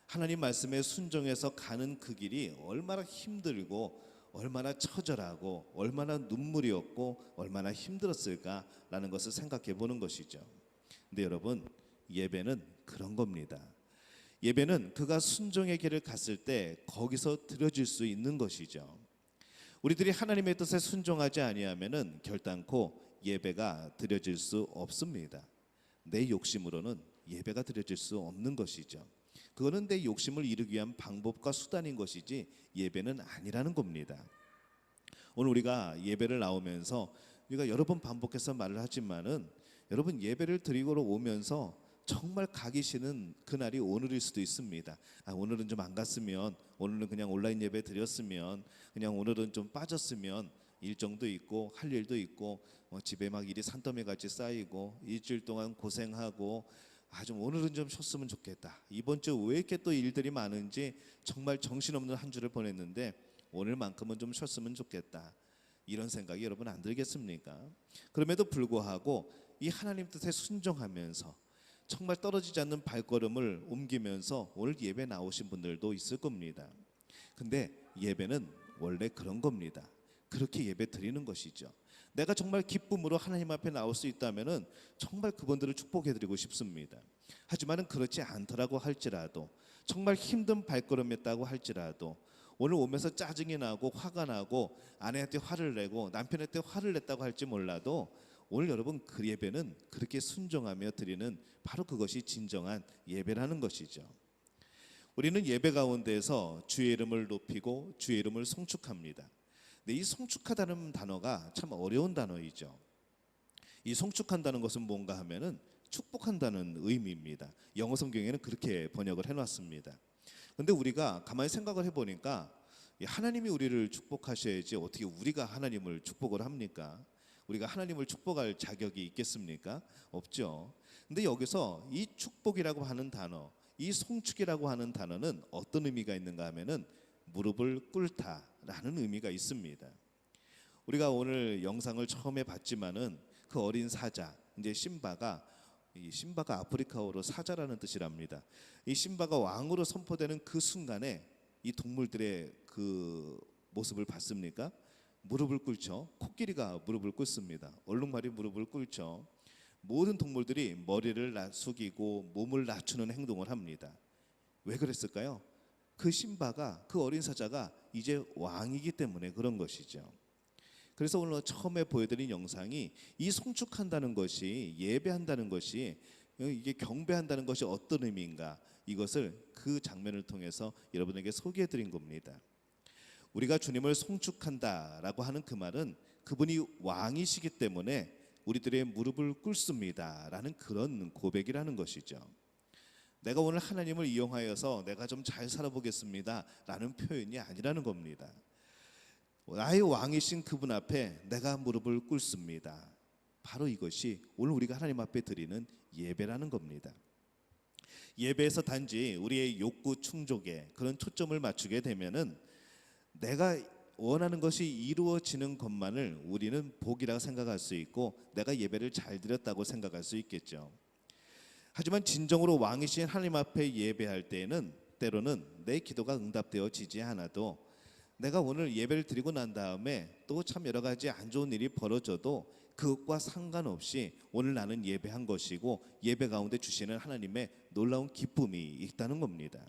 하나님 말씀에 순종해서 가는 그 길이 얼마나 힘들고 얼마나 처절하고 얼마나 눈물이었고 얼마나 힘들었을까라는 것을 생각해 보는 것이죠. 근데 여러분, 예배는 그런 겁니다. 예배는 그가 순종의 길을 갔을 때 거기서 드려질 수 있는 것이죠. 우리들이 하나님의 뜻에 순종하지 아니하면은 결단코 예배가 드려질 수 없습니다. 내 욕심으로는 예배가 드려질 수 없는 것이죠. 그거는 내 욕심을 이루기 위한 방법과 수단인 것이지 예배는 아니라는 겁니다. 오늘 우리가 예배를 나오면서 우리가 여러 번 반복해서 말을 하지만은 여러분, 예배를 드리고 오면서 정말 가기 싫은 그날이 오늘일 수도 있습니다. 오늘은 좀 안 갔으면, 오늘은 그냥 온라인 예배 드렸으면, 그냥 오늘은 좀 빠졌으면, 일정도 있고 할 일도 있고 집에 막 일이 산더미같이 쌓이고 일주일 동안 고생하고 좀 오늘은 좀 쉬었으면 좋겠다. 이번 주 왜 이렇게 또 일들이 많은지 정말 정신없는 한 주를 보냈는데 오늘만큼은 좀 쉬었으면 좋겠다. 이런 생각이 여러분 안 들겠습니까? 그럼에도 불구하고 이 하나님 뜻에 순종하면서 정말 떨어지지 않는 발걸음을 옮기면서 오늘 예배 나오신 분들도 있을 겁니다. 근데 예배는 원래 그런 겁니다. 그렇게 예배 드리는 것이죠. 내가 정말 기쁨으로 하나님 앞에 나올 수 있다면은 정말 그분들을 축복해 드리고 싶습니다. 하지만은 그렇지 않더라고 할지라도, 정말 힘든 발걸음이었다고 할지라도, 오늘 오면서 짜증이 나고 화가 나고 아내한테 화를 내고 남편한테 화를 냈다고 할지 몰라도 오늘 여러분, 그 예배는 그렇게 순종하며 드리는 바로 그것이 진정한 예배라는 것이죠. 우리는 예배 가운데에서 주의 이름을 높이고 주의 이름을 송축합니다. 근데 이 송축하다는 단어가 참 어려운 단어이죠. 이 송축한다는 것은 뭔가 하면은 축복한다는 의미입니다. 영어 성경에는 그렇게 번역을 해놨습니다. 근데 우리가 가만히 생각을 해보니까 하나님이 우리를 축복하셔야지 어떻게 우리가 하나님을 축복을 합니까? 우리가 하나님을 축복할 자격이 있겠습니까? 없죠. 근데 여기서 이 축복이라고 하는 단어, 이 송축이라고 하는 단어는 어떤 의미가 있는가 하면은 무릎을 꿇다라는 의미가 있습니다. 우리가 오늘 영상을 처음에 봤지만은 그 어린 사자, 이제 심바가 아프리카어로 사자라는 뜻이랍니다. 이 심바가 왕으로 선포되는 그 순간에 이 동물들의 그 모습을 봤습니까? 무릎을 꿇죠. 코끼리가 무릎을 꿇습니다. 얼룩말이 무릎을 꿇죠. 모든 동물들이 머리를 숙이고 몸을 낮추는 행동을 합니다. 왜 그랬을까요? 그 심바가, 그 어린 사자가 이제 왕이기 때문에 그런 것이죠. 그래서 오늘 처음에 보여드린 영상이 이 송축한다는 것이, 예배한다는 것이, 이게 경배한다는 것이 어떤 의미인가, 이것을 그 장면을 통해서 여러분에게 소개해드린 겁니다. 우리가 주님을 송축한다라고 하는 그 말은 그분이 왕이시기 때문에 우리들의 무릎을 꿇습니다라는 그런 고백이라는 것이죠. 내가 오늘 하나님을 이용하여서 내가 좀 잘 살아보겠습니다라는 표현이 아니라는 겁니다. 나의 왕이신 그분 앞에 내가 무릎을 꿇습니다. 바로 이것이 오늘 우리가 하나님 앞에 드리는 예배라는 겁니다. 예배에서 단지 우리의 욕구 충족에 그런 초점을 맞추게 되면은 내가 원하는 것이 이루어지는 것만을 우리는 복이라고 생각할 수 있고 내가 예배를 잘 드렸다고 생각할 수 있겠죠. 하지만 진정으로 왕이신 하나님 앞에 예배할 때에는 때로는 내 기도가 응답되어지지 않아도 내가 오늘 예배를 드리고 난 다음에 또 참 여러 가지 안 좋은 일이 벌어져도 그것과 상관없이 오늘 나는 예배한 것이고 예배 가운데 주시는 하나님의 놀라운 기쁨이 있다는 겁니다.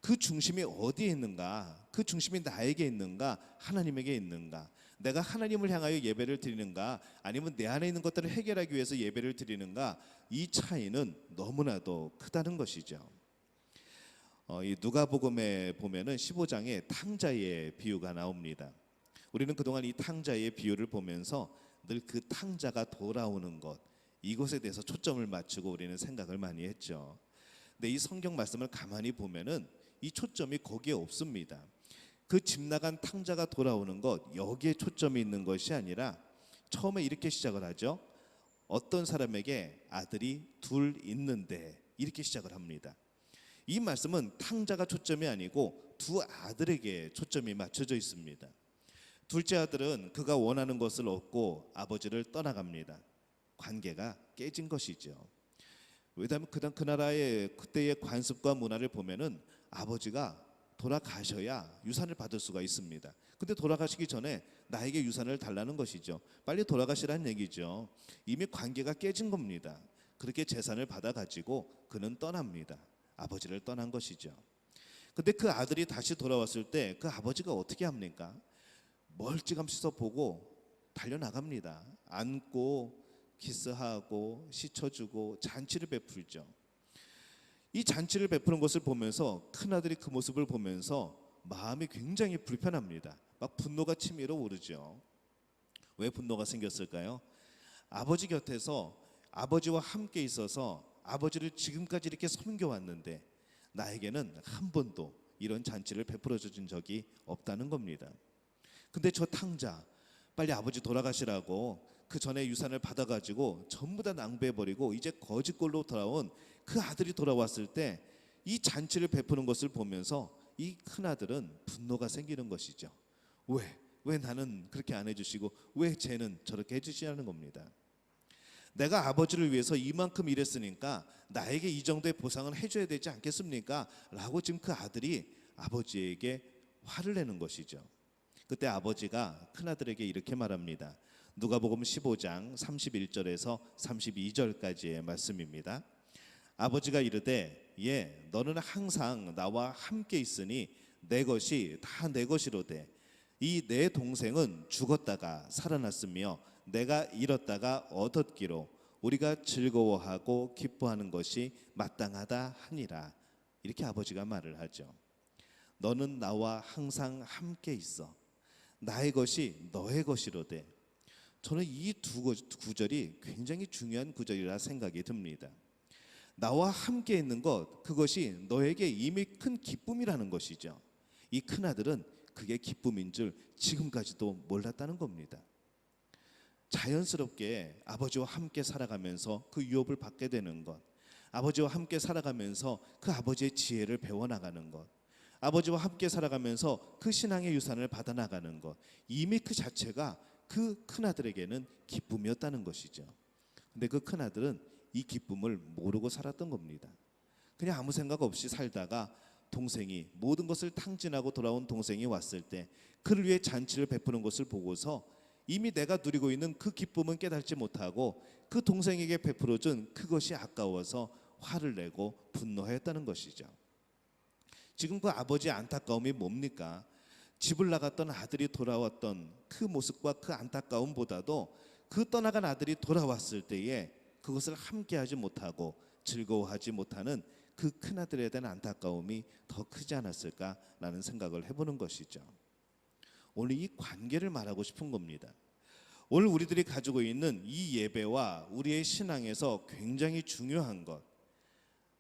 그 중심이 어디에 있는가? 그 중심이 나에게 있는가? 하나님에게 있는가? 내가 하나님을 향하여 예배를 드리는가? 아니면 내 안에 있는 것들을 해결하기 위해서 예배를 드리는가? 이 차이는 너무나도 크다는 것이죠. 이 누가복음에 보면은 15장에 탕자의 비유가 나옵니다. 우리는 그동안 이 탕자의 비유를 보면서 늘 그 탕자가 돌아오는 것, 이것에 대해서 초점을 맞추고 우리는 생각을 많이 했죠. 근데 이 성경 말씀을 가만히 보면은 이 초점이 거기에 없습니다. 그 집 나간 탕자가 돌아오는 것, 여기에 초점이 있는 것이 아니라 처음에 이렇게 시작을 하죠. 어떤 사람에게 아들이 둘 있는데, 이렇게 시작을 합니다. 이 말씀은 탕자가 초점이 아니고 두 아들에게 초점이 맞춰져 있습니다. 둘째 아들은 그가 원하는 것을 얻고 아버지를 떠나갑니다. 관계가 깨진 것이죠. 왜냐하면 그 나라의 그때의 관습과 문화를 보면은 아버지가 돌아가셔야 유산을 받을 수가 있습니다. 근데 돌아가시기 전에 나에게 유산을 달라는 것이죠. 빨리 돌아가시라는 얘기죠. 이미 관계가 깨진 겁니다. 그렇게 재산을 받아가지고 그는 떠납니다. 아버지를 떠난 것이죠. 근데 그 아들이 다시 돌아왔을 때 그 아버지가 어떻게 합니까? 멀찌감치 보고 달려나갑니다. 안고 키스하고 씻어주고 잔치를 베풀죠. 이 잔치를 베푸는 것을 보면서 큰아들이 그 모습을 보면서 마음이 굉장히 불편합니다. 막 분노가 치밀어 오르죠. 왜 분노가 생겼을까요? 아버지 곁에서 아버지와 함께 있어서 아버지를 지금까지 이렇게 섬겨왔는데 나에게는 한 번도 이런 잔치를 베풀어 준 적이 없다는 겁니다. 근데 저 탕자 빨리 아버지 돌아가시라고 그 전에 유산을 받아가지고 전부 다 낭비해버리고 이제 거지꼴로 돌아온 그 아들이 돌아왔을 때 이 잔치를 베푸는 것을 보면서 이 큰아들은 분노가 생기는 것이죠. 왜 나는 그렇게 안 해주시고 왜 쟤는 저렇게 해주시냐는 겁니다. 내가 아버지를 위해서 이만큼 일했으니까 나에게 이 정도의 보상을 해줘야 되지 않겠습니까? 라고 지금 그 아들이 아버지에게 화를 내는 것이죠. 그때 아버지가 큰아들에게 이렇게 말합니다. 누가복음 15장 31절에서 32절까지의 말씀입니다. 아버지가 이르되 너는 항상 나와 함께 있으니 내 것이 다 내 것이로되 이 내 동생은 죽었다가 살아났으며 내가 잃었다가 얻었기로 우리가 즐거워하고 기뻐하는 것이 마땅하다 하니라. 이렇게 아버지가 말을 하죠. 너는 나와 항상 함께 있어. 나의 것이 너의 것이로되 저는 이 두 구절이 굉장히 중요한 구절이라 생각이 듭니다. 나와 함께 있는 것, 그것이 너에게 이미 큰 기쁨이라는 것이죠. 이 큰아들은 그게 기쁨인 줄 지금까지도 몰랐다는 겁니다. 자연스럽게 아버지와 함께 살아가면서 그 유업을 받게 되는 것, 아버지와 함께 살아가면서 그 아버지의 지혜를 배워나가는 것, 아버지와 함께 살아가면서 그 신앙의 유산을 받아나가는 것, 이미 그 자체가 그 큰아들에게는 기쁨이었다는 것이죠. 근데 그 큰아들은 이 기쁨을 모르고 살았던 겁니다. 그냥 아무 생각 없이 살다가 동생이, 모든 것을 탕진하고 돌아온 동생이 왔을 때 그를 위해 잔치를 베푸는 것을 보고서 이미 내가 누리고 있는 그 기쁨은 깨닫지 못하고 그 동생에게 베풀어준 그것이 아까워서 화를 내고 분노하였다는 것이죠. 지금 그 아버지의 안타까움이 뭡니까? 집을 나갔던 아들이 돌아왔던 그 모습과 그 안타까움보다도 그 떠나간 아들이 돌아왔을 때에 그것을 함께하지 못하고 즐거워하지 못하는 그 큰아들에 대한 안타까움이 더 크지 않았을까라는 생각을 해보는 것이죠. 오늘 이 관계를 말하고 싶은 겁니다. 오늘 우리들이 가지고 있는 이 예배와 우리의 신앙에서 굉장히 중요한 것,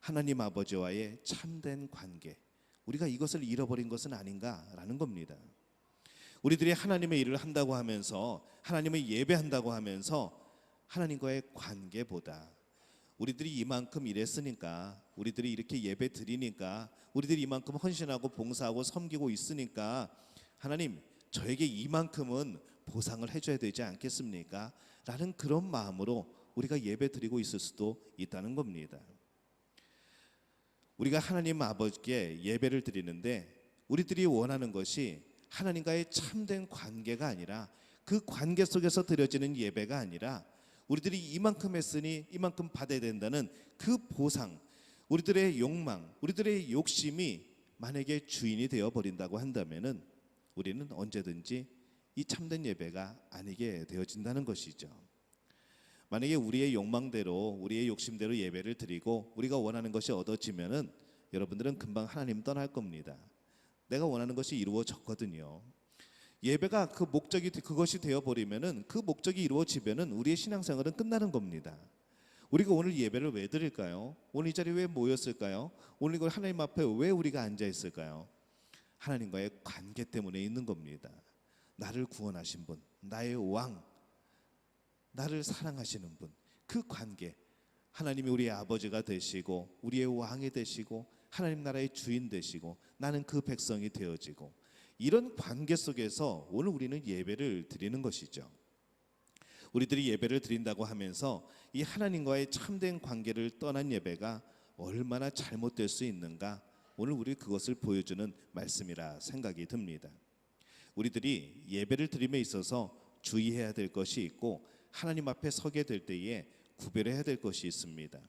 하나님 아버지와의 참된 관계, 우리가 이것을 잃어버린 것은 아닌가라는 겁니다. 우리들이 하나님의 일을 한다고 하면서, 하나님을 예배한다고 하면서 하나님과의 관계보다 우리들이 이만큼 일했으니까, 우리들이 이렇게 예배 드리니까, 우리들이 이만큼 헌신하고 봉사하고 섬기고 있으니까 하나님 저에게 이만큼은 보상을 해줘야 되지 않겠습니까? 라는 그런 마음으로 우리가 예배 드리고 있을 수도 있다는 겁니다. 우리가 하나님 아버지께 예배를 드리는데 우리들이 원하는 것이 하나님과의 참된 관계가 아니라, 그 관계 속에서 드려지는 예배가 아니라 우리들이 이만큼 했으니 이만큼 받아야 된다는 그 보상, 우리들의 욕망, 우리들의 욕심이 만약에 주인이 되어 버린다고 한다면은 우리는 언제든지 이 참된 예배가 아니게 되어진다는 것이죠. 만약에 우리의 욕망대로, 우리의 욕심대로 예배를 드리고 우리가 원하는 것이 얻어지면은 여러분들은 금방 하나님 떠날 겁니다. 내가 원하는 것이 이루어졌거든요. 예배가 그 목적이, 그것이 되어버리면은, 그 목적이 이루어지면은 우리의 신앙생활은 끝나는 겁니다. 우리가 오늘 예배를 왜 드릴까요? 오늘 이 자리에 왜 모였을까요? 오늘 이걸 하나님 앞에 왜 우리가 앉아 있을까요? 하나님과의 관계 때문에 있는 겁니다. 나를 구원하신 분, 나의 왕, 나를 사랑하시는 분, 그 관계, 하나님이 우리의 아버지가 되시고 우리의 왕이 되시고 하나님 나라의 주인 되시고 나는 그 백성이 되어지고, 이런 관계 속에서 오늘 우리는 예배를 드리는 것이죠. 우리들이 예배를 드린다고 하면서 이 하나님과의 참된 관계를 떠난 예배가 얼마나 잘못될 수 있는가, 오늘 우리 그것을 보여주는 말씀이라 생각이 듭니다. 우리들이 예배를 드림에 있어서 주의해야 될 것이 있고 하나님 앞에 서게 될 때에 구별해야 될 것이 있습니다.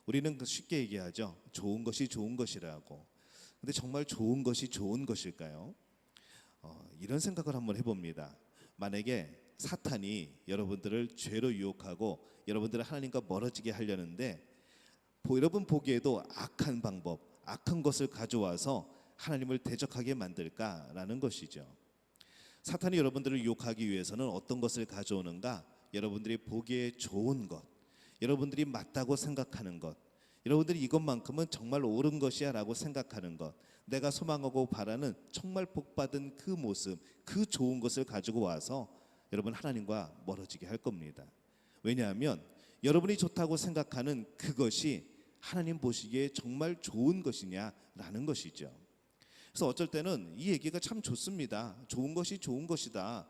우리는 쉽게 얘기하죠. 좋은 것이 좋은 것이라고. 근데 정말 좋은 것이 좋은 것일까요? 이런 생각을 한번 해봅니다. 만약에 사탄이 여러분들을 죄로 유혹하고 여러분들을 하나님과 멀어지게 하려는데, 여러분 보기에도 악한 방법, 악한 것을 가져와서 하나님을 대적하게 만들까라는 것이죠. 사탄이 여러분들을 유혹하기 위해서는 어떤 것을 가져오는가? 여러분들이 보기에 좋은 것, 여러분들이 맞다고 생각하는 것, 여러분들이 이것만큼은 정말 옳은 것이야 라고 생각하는 것, 내가 소망하고 바라는 정말 복받은 그 모습, 그 좋은 것을 가지고 와서 여러분 하나님과 멀어지게 할 겁니다. 왜냐하면 여러분이 좋다고 생각하는 그것이 하나님 보시기에 정말 좋은 것이냐라는 것이죠. 그래서 어쩔 때는 이 얘기가 참 좋습니다. 좋은 것이 좋은 것이다.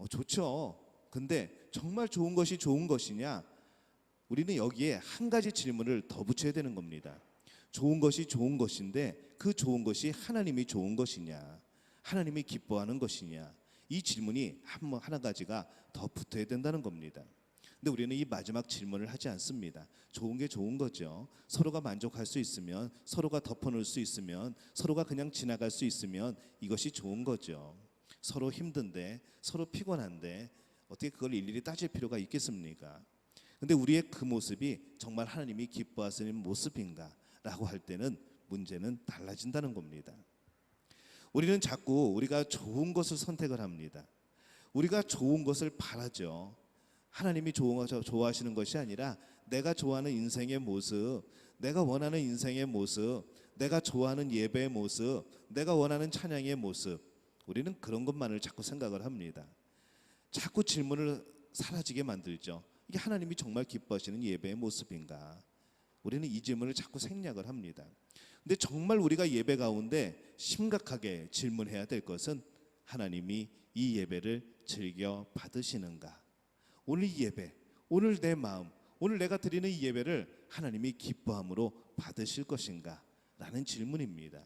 좋죠. 근데 정말 좋은 것이 좋은 것이냐? 우리는 여기에 한 가지 질문을 더 붙여야 되는 겁니다. 좋은 것이 좋은 것인데 그 좋은 것이 하나님이 좋은 것이냐, 하나님이 기뻐하는 것이냐, 이 질문이 하나 가지가 더 붙어야 된다는 겁니다. 근데 우리는 이 마지막 질문을 하지 않습니다. 좋은 게 좋은 거죠. 서로가 만족할 수 있으면, 서로가 덮어놓을 수 있으면, 서로가 그냥 지나갈 수 있으면 이것이 좋은 거죠. 서로 힘든데, 서로 피곤한데 어떻게 그걸 일일이 따질 필요가 있겠습니까? 근데 우리의 그 모습이 정말 하나님이 기뻐하시는 모습인가 라고 할 때는 문제는 달라진다는 겁니다. 우리는 자꾸 우리가 좋은 것을 선택을 합니다. 우리가 좋은 것을 바라죠. 하나님이 좋아하시는 것이 아니라 내가 좋아하는 인생의 모습, 내가 원하는 인생의 모습, 내가 좋아하는 예배의 모습, 내가 원하는 찬양의 모습, 우리는 그런 것만을 자꾸 생각을 합니다. 자꾸 질문을 사라지게 만들죠. 이게 하나님이 정말 기뻐하시는 예배의 모습인가? 우리는 이 질문을 자꾸 생략을 합니다. 근데 정말 우리가 예배 가운데 심각하게 질문해야 될 것은 하나님이 이 예배를 즐겨 받으시는가? 오늘 이 예배, 오늘 내 마음, 오늘 내가 드리는 이 예배를 하나님이 기뻐함으로 받으실 것인가? 라는 질문입니다.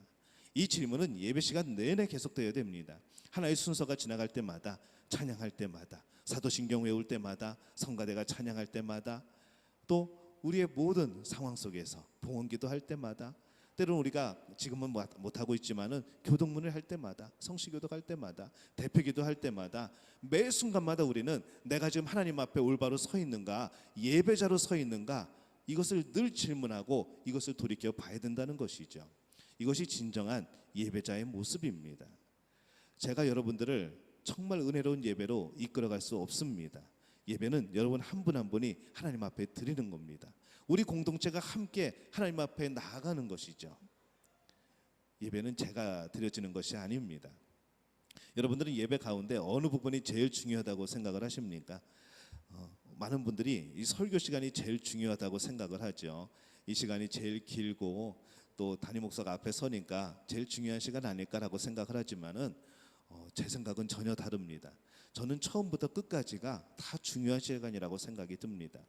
이 질문은 예배 시간 내내 계속되어야 됩니다. 하나의 순서가 지나갈 때마다, 찬양할 때마다, 사도신경 외울 때마다, 성가대가 찬양할 때마다, 또 우리의 모든 상황 속에서 봉헌기도 할 때마다, 때로는 우리가 지금은 못하고 있지만은 교동문을 할 때마다, 성시교도 할 때마다, 대표기도 할 때마다, 매 순간마다 우리는 내가 지금 하나님 앞에 올바로 서 있는가, 예배자로 서 있는가, 이것을 늘 질문하고 이것을 돌이켜 봐야 된다는 것이죠. 이것이 진정한 예배자의 모습입니다. 제가 여러분들을 정말 은혜로운 예배로 이끌어갈 수 없습니다. 예배는 여러분 한 분 한 분이 하나님 앞에 드리는 겁니다. 우리 공동체가 함께 하나님 앞에 나아가는 것이죠. 예배는 제가 드려지는 것이 아닙니다. 여러분들은 예배 가운데 어느 부분이 제일 중요하다고 생각을 하십니까? 많은 분들이 이 설교 시간이 제일 중요하다고 생각을 하죠. 이 시간이 제일 길고 또 담임 목사가 앞에 서니까 제일 중요한 시간 아닐까라고 생각을 하지만은 제 생각은 전혀 다릅니다. 저는 처음부터 끝까지가 다 중요한 시간이라고 생각이 듭니다.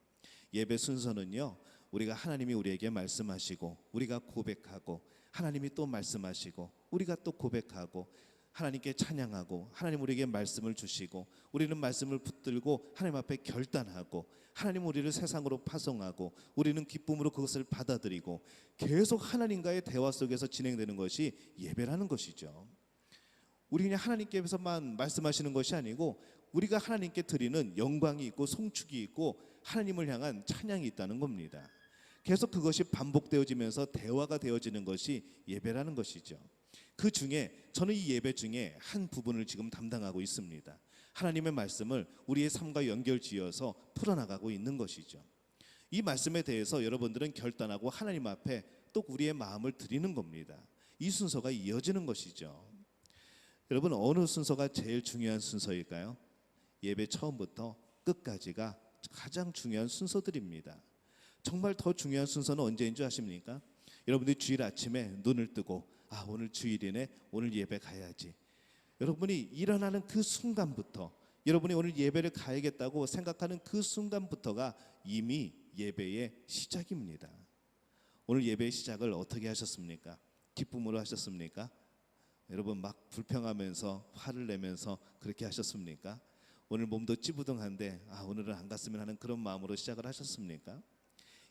예배 순서는요, 우리가 하나님이 우리에게 말씀하시고 우리가 고백하고 하나님이 또 말씀하시고 우리가 또 고백하고 하나님께 찬양하고 하나님 우리에게 말씀을 주시고 우리는 말씀을 붙들고 하나님 앞에 결단하고 하나님 우리를 세상으로 파송하고 우리는 기쁨으로 그것을 받아들이고 계속 하나님과의 대화 속에서 진행되는 것이 예배라는 것이죠. 우리 그냥 하나님께서만 말씀하시는 것이 아니고 우리가 하나님께 드리는 영광이 있고 송축이 있고 하나님을 향한 찬양이 있다는 겁니다. 계속 그것이 반복되어지면서 대화가 되어지는 것이 예배라는 것이죠. 그 중에 저는 이 예배 중에 한 부분을 지금 담당하고 있습니다. 하나님의 말씀을 우리의 삶과 연결지어서 풀어나가고 있는 것이죠. 이 말씀에 대해서 여러분들은 결단하고 하나님 앞에 또 우리의 마음을 드리는 겁니다. 이 순서가 이어지는 것이죠. 여러분, 어느 순서가 제일 중요한 순서일까요? 예배 처음부터 끝까지가 가장 중요한 순서들입니다. 정말 더 중요한 순서는 언제인 줄 아십니까? 여러분들이 주일 아침에 눈을 뜨고 오늘 주일이네, 오늘 예배 가야지. 여러분이 일어나는 그 순간부터, 여러분이 오늘 예배를 가야겠다고 생각하는 그 순간부터가 이미 예배의 시작입니다. 오늘 예배의 시작을 어떻게 하셨습니까? 기쁨으로 하셨습니까? 여러분 막 불평하면서 화를 내면서 그렇게 하셨습니까? 오늘 몸도 찌부둥한데 오늘은 안 갔으면 하는 그런 마음으로 시작을 하셨습니까?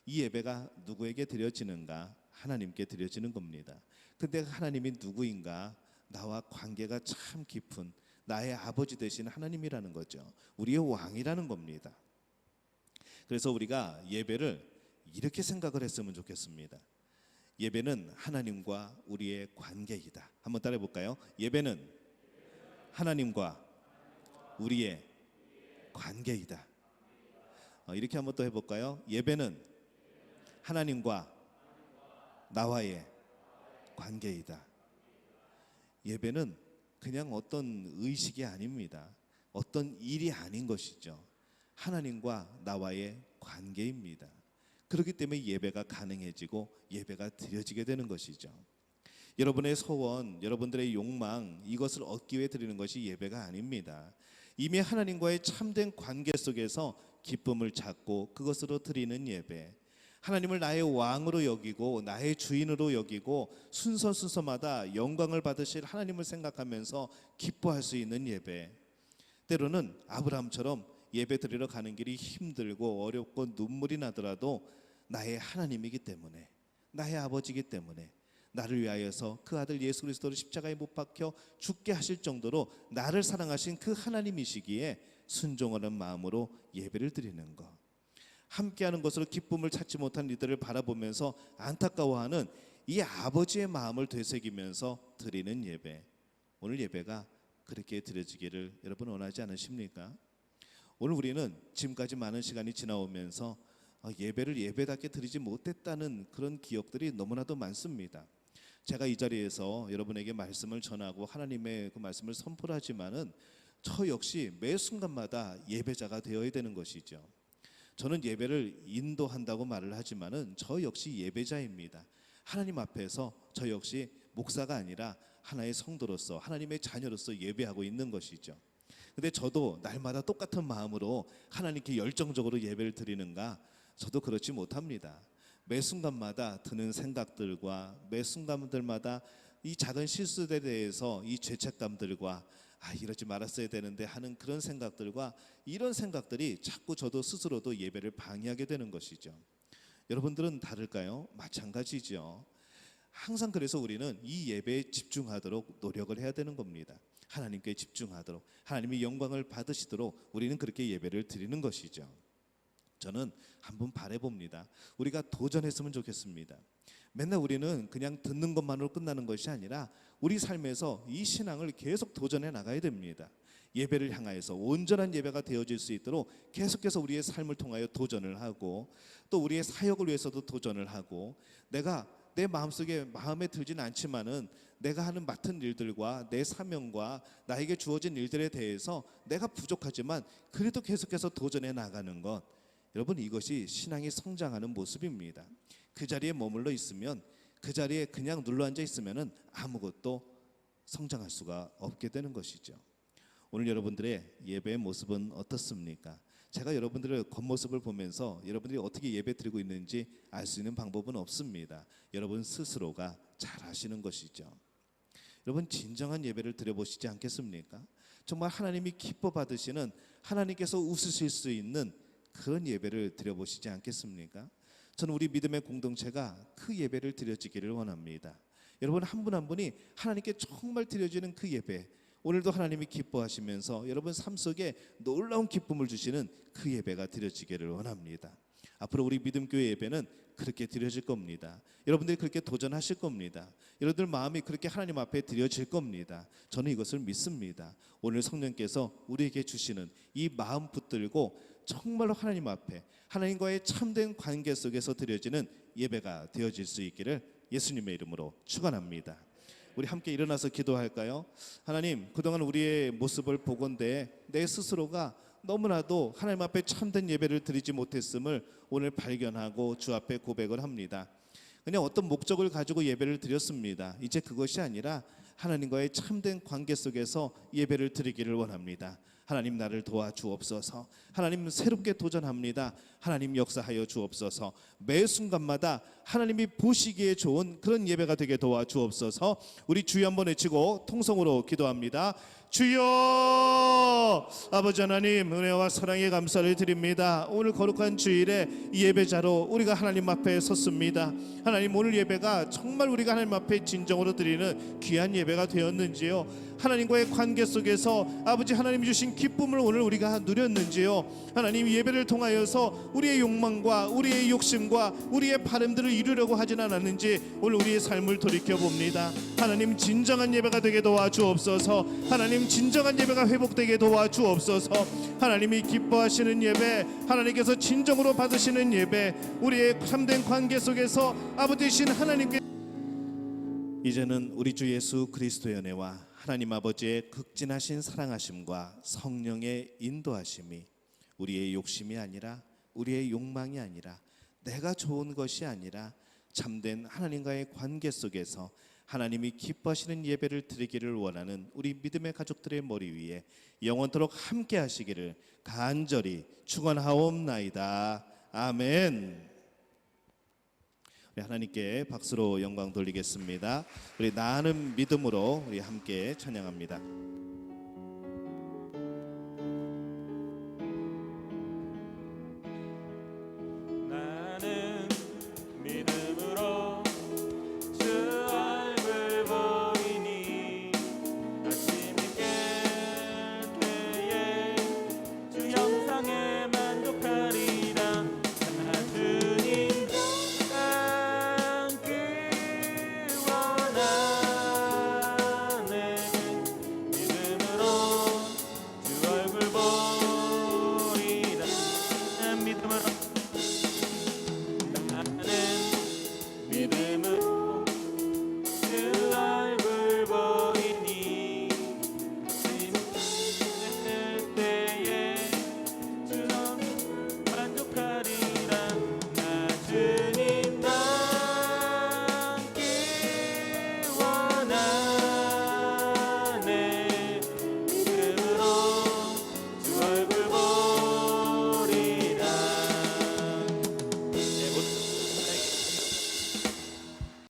이 예배가 누구에게 드려지는가? 하나님께 드려지는 겁니다. 근데 하나님이 누구인가? 나와 관계가 참 깊은 나의 아버지 되신 하나님이라는 거죠. 우리의 왕이라는 겁니다. 그래서 우리가 예배를 이렇게 생각을 했으면 좋겠습니다. 예배는 하나님과 우리의 관계이다. 한번 따라해 볼까요? 예배는 하나님과 우리의 관계이다. 이렇게 한번 또 해볼까요? 예배는 하나님과 나와의 관계이다. 예배는 그냥 어떤 의식이 아닙니다. 어떤 일이 아닌 것이죠. 하나님과 나와의 관계입니다. 그렇기 때문에 예배가 가능해지고 예배가 드려지게 되는 것이죠. 여러분의 소원, 여러분들의 욕망, 이것을 얻기 위해 드리는 것이 예배가 아닙니다. 이미 하나님과의 참된 관계 속에서 기쁨을 찾고 그것으로 드리는 예배, 하나님을 나의 왕으로 여기고 나의 주인으로 여기고 순서마다 영광을 받으실 하나님을 생각하면서 기뻐할 수 있는 예배, 때로는 아브라함처럼 예배 드리러 가는 길이 힘들고 어렵고 눈물이 나더라도 나의 하나님이기 때문에, 나의 아버지이기 때문에 나를 위하여서 그 아들 예수 그리스도를 십자가에 못 박혀 죽게 하실 정도로 나를 사랑하신 그 하나님이시기에 순종하는 마음으로 예배를 드리는 것, 함께하는 것으로 기쁨을 찾지 못한 이들을 바라보면서 안타까워하는 이 아버지의 마음을 되새기면서 드리는 예배, 오늘 예배가 그렇게 드려지기를 여러분 원하지 않으십니까? 오늘 우리는 지금까지 많은 시간이 지나오면서 예배를 예배답게 드리지 못했다는 그런 기억들이 너무나도 많습니다. 제가 이 자리에서 여러분에게 말씀을 전하고 하나님의 그 말씀을 선포하지만은 저 역시 매 순간마다 예배자가 되어야 되는 것이죠. 저는 예배를 인도한다고 말을 하지만은 저 역시 예배자입니다. 하나님 앞에서 저 역시 목사가 아니라 하나의 성도로서 하나님의 자녀로서 예배하고 있는 것이죠. 근데 저도 날마다 똑같은 마음으로 하나님께 열정적으로 예배를 드리는가? 저도 그렇지 못합니다. 매 순간마다 드는 생각들과 매 순간들마다 이 작은 실수에 대해서 이 죄책감들과 이러지 말았어야 되는데 하는 그런 생각들과 이런 생각들이 자꾸 저도 스스로도 예배를 방해하게 되는 것이죠. 여러분들은 다를까요? 마찬가지죠. 항상 그래서 우리는 이 예배에 집중하도록 노력을 해야 되는 겁니다. 하나님께 집중하도록, 하나님이 영광을 받으시도록 우리는 그렇게 예배를 드리는 것이죠. 저는 한번 바라봅니다. 우리가 도전했으면 좋겠습니다. 맨날 우리는 그냥 듣는 것만으로 끝나는 것이 아니라 우리 삶에서 이 신앙을 계속 도전해 나가야 됩니다. 예배를 향하여서 온전한 예배가 되어질 수 있도록 계속해서 우리의 삶을 통하여 도전을 하고 또 우리의 사역을 위해서도 도전을 하고 내가 내 마음속에 마음에 들지는 않지만은 내가 하는 맡은 일들과 내 사명과 나에게 주어진 일들에 대해서 내가 부족하지만 그래도 계속해서 도전해 나가는 것, 여러분 이것이 신앙이 성장하는 모습입니다. 그 자리에 머물러 있으면 그 자리에 그냥 눌러 앉아 있으면은 아무것도 성장할 수가 없게 되는 것이죠. 오늘 여러분들의 예배의 모습은 어떻습니까? 제가 여러분들의 겉모습을 보면서 여러분들이 어떻게 예배 드리고 있는지 알 수 있는 방법은 없습니다. 여러분 스스로가 잘 아시는 것이죠. 여러분 진정한 예배를 드려보시지 않겠습니까? 정말 하나님이 기뻐 받으시는, 하나님께서 웃으실 수 있는 그런 예배를 드려보시지 않겠습니까? 저는 우리 믿음의 공동체가 그 예배를 드려지기를 원합니다. 여러분 한 분 한 분이 하나님께 정말 드려지는 그 예배, 오늘도 하나님이 기뻐하시면서 여러분 삶 속에 놀라운 기쁨을 주시는 그 예배가 드려지기를 원합니다. 앞으로 우리 믿음교회 예배는 그렇게 드려질 겁니다. 여러분들이 그렇게 도전하실 겁니다. 여러분들 마음이 그렇게 하나님 앞에 드려질 겁니다. 저는 이것을 믿습니다. 오늘 성령께서 우리에게 주시는 이 마음 붙들고 정말로 하나님 앞에 하나님과의 참된 관계 속에서 드려지는 예배가 되어질 수 있기를 예수님의 이름으로 축원합니다. 우리 함께 일어나서 기도할까요? 하나님, 그동안 우리의 모습을 보건대 내 스스로가 너무나도 하나님 앞에 참된 예배를 드리지 못했음을 오늘 발견하고 주 앞에 고백을 합니다. 그냥 어떤 목적을 가지고 예배를 드렸습니다. 이제 그것이 아니라 하나님과의 참된 관계 속에서 예배를 드리기를 원합니다. 하나님 나를 도와주옵소서. 하나님 새롭게 도전합니다. 하나님 역사하여 주옵소서. 매 순간마다 하나님이 보시기에 좋은 그런 예배가 되게 도와주옵소서. 우리 주여 한번 외치고 통성으로 기도합니다. 주여, 아버지 하나님 은혜와 사랑에 감사를 드립니다. 오늘 거룩한 주일에 예배자로 우리가 하나님 앞에 섰습니다. 하나님 오늘 예배가 정말 우리가 하나님 앞에 진정으로 드리는 귀한 예배가 되었는지요? 하나님과의 관계 속에서 아버지 하나님이 주신 기쁨을 오늘 우리가 누렸는지요? 하나님 예배를 통하여서 우리의 욕망과 우리의 욕심과 우리의 바람들을 이루려고 하진 않았는지 오늘 우리의 삶을 돌이켜봅니다. 하나님 진정한 예배가 되게 도와주옵소서. 하나님 진정한 예배가 회복되게 도와주옵소서. 하나님이 기뻐하시는 예배, 하나님께서 진정으로 받으시는 예배, 우리의 참된 관계 속에서 아버지신 하나님께 이제는 우리 주 예수 그리스도의 은혜와 하나님 아버지의 극진하신 사랑하심과 성령의 인도하심이 우리의 욕심이 아니라 우리의 욕망이 아니라 내가 좋은 것이 아니라 참된 하나님과의 관계 속에서 하나님이 기뻐하시는 예배를 드리기를 원하는 우리 믿음의 가족들의 머리 위에 영원토록 함께 하시기를 간절히 축원하옵나이다. 아멘. 우리 하나님께 박수로 영광 돌리겠습니다. 우리 나는 믿음으로 우리 함께 찬양합니다.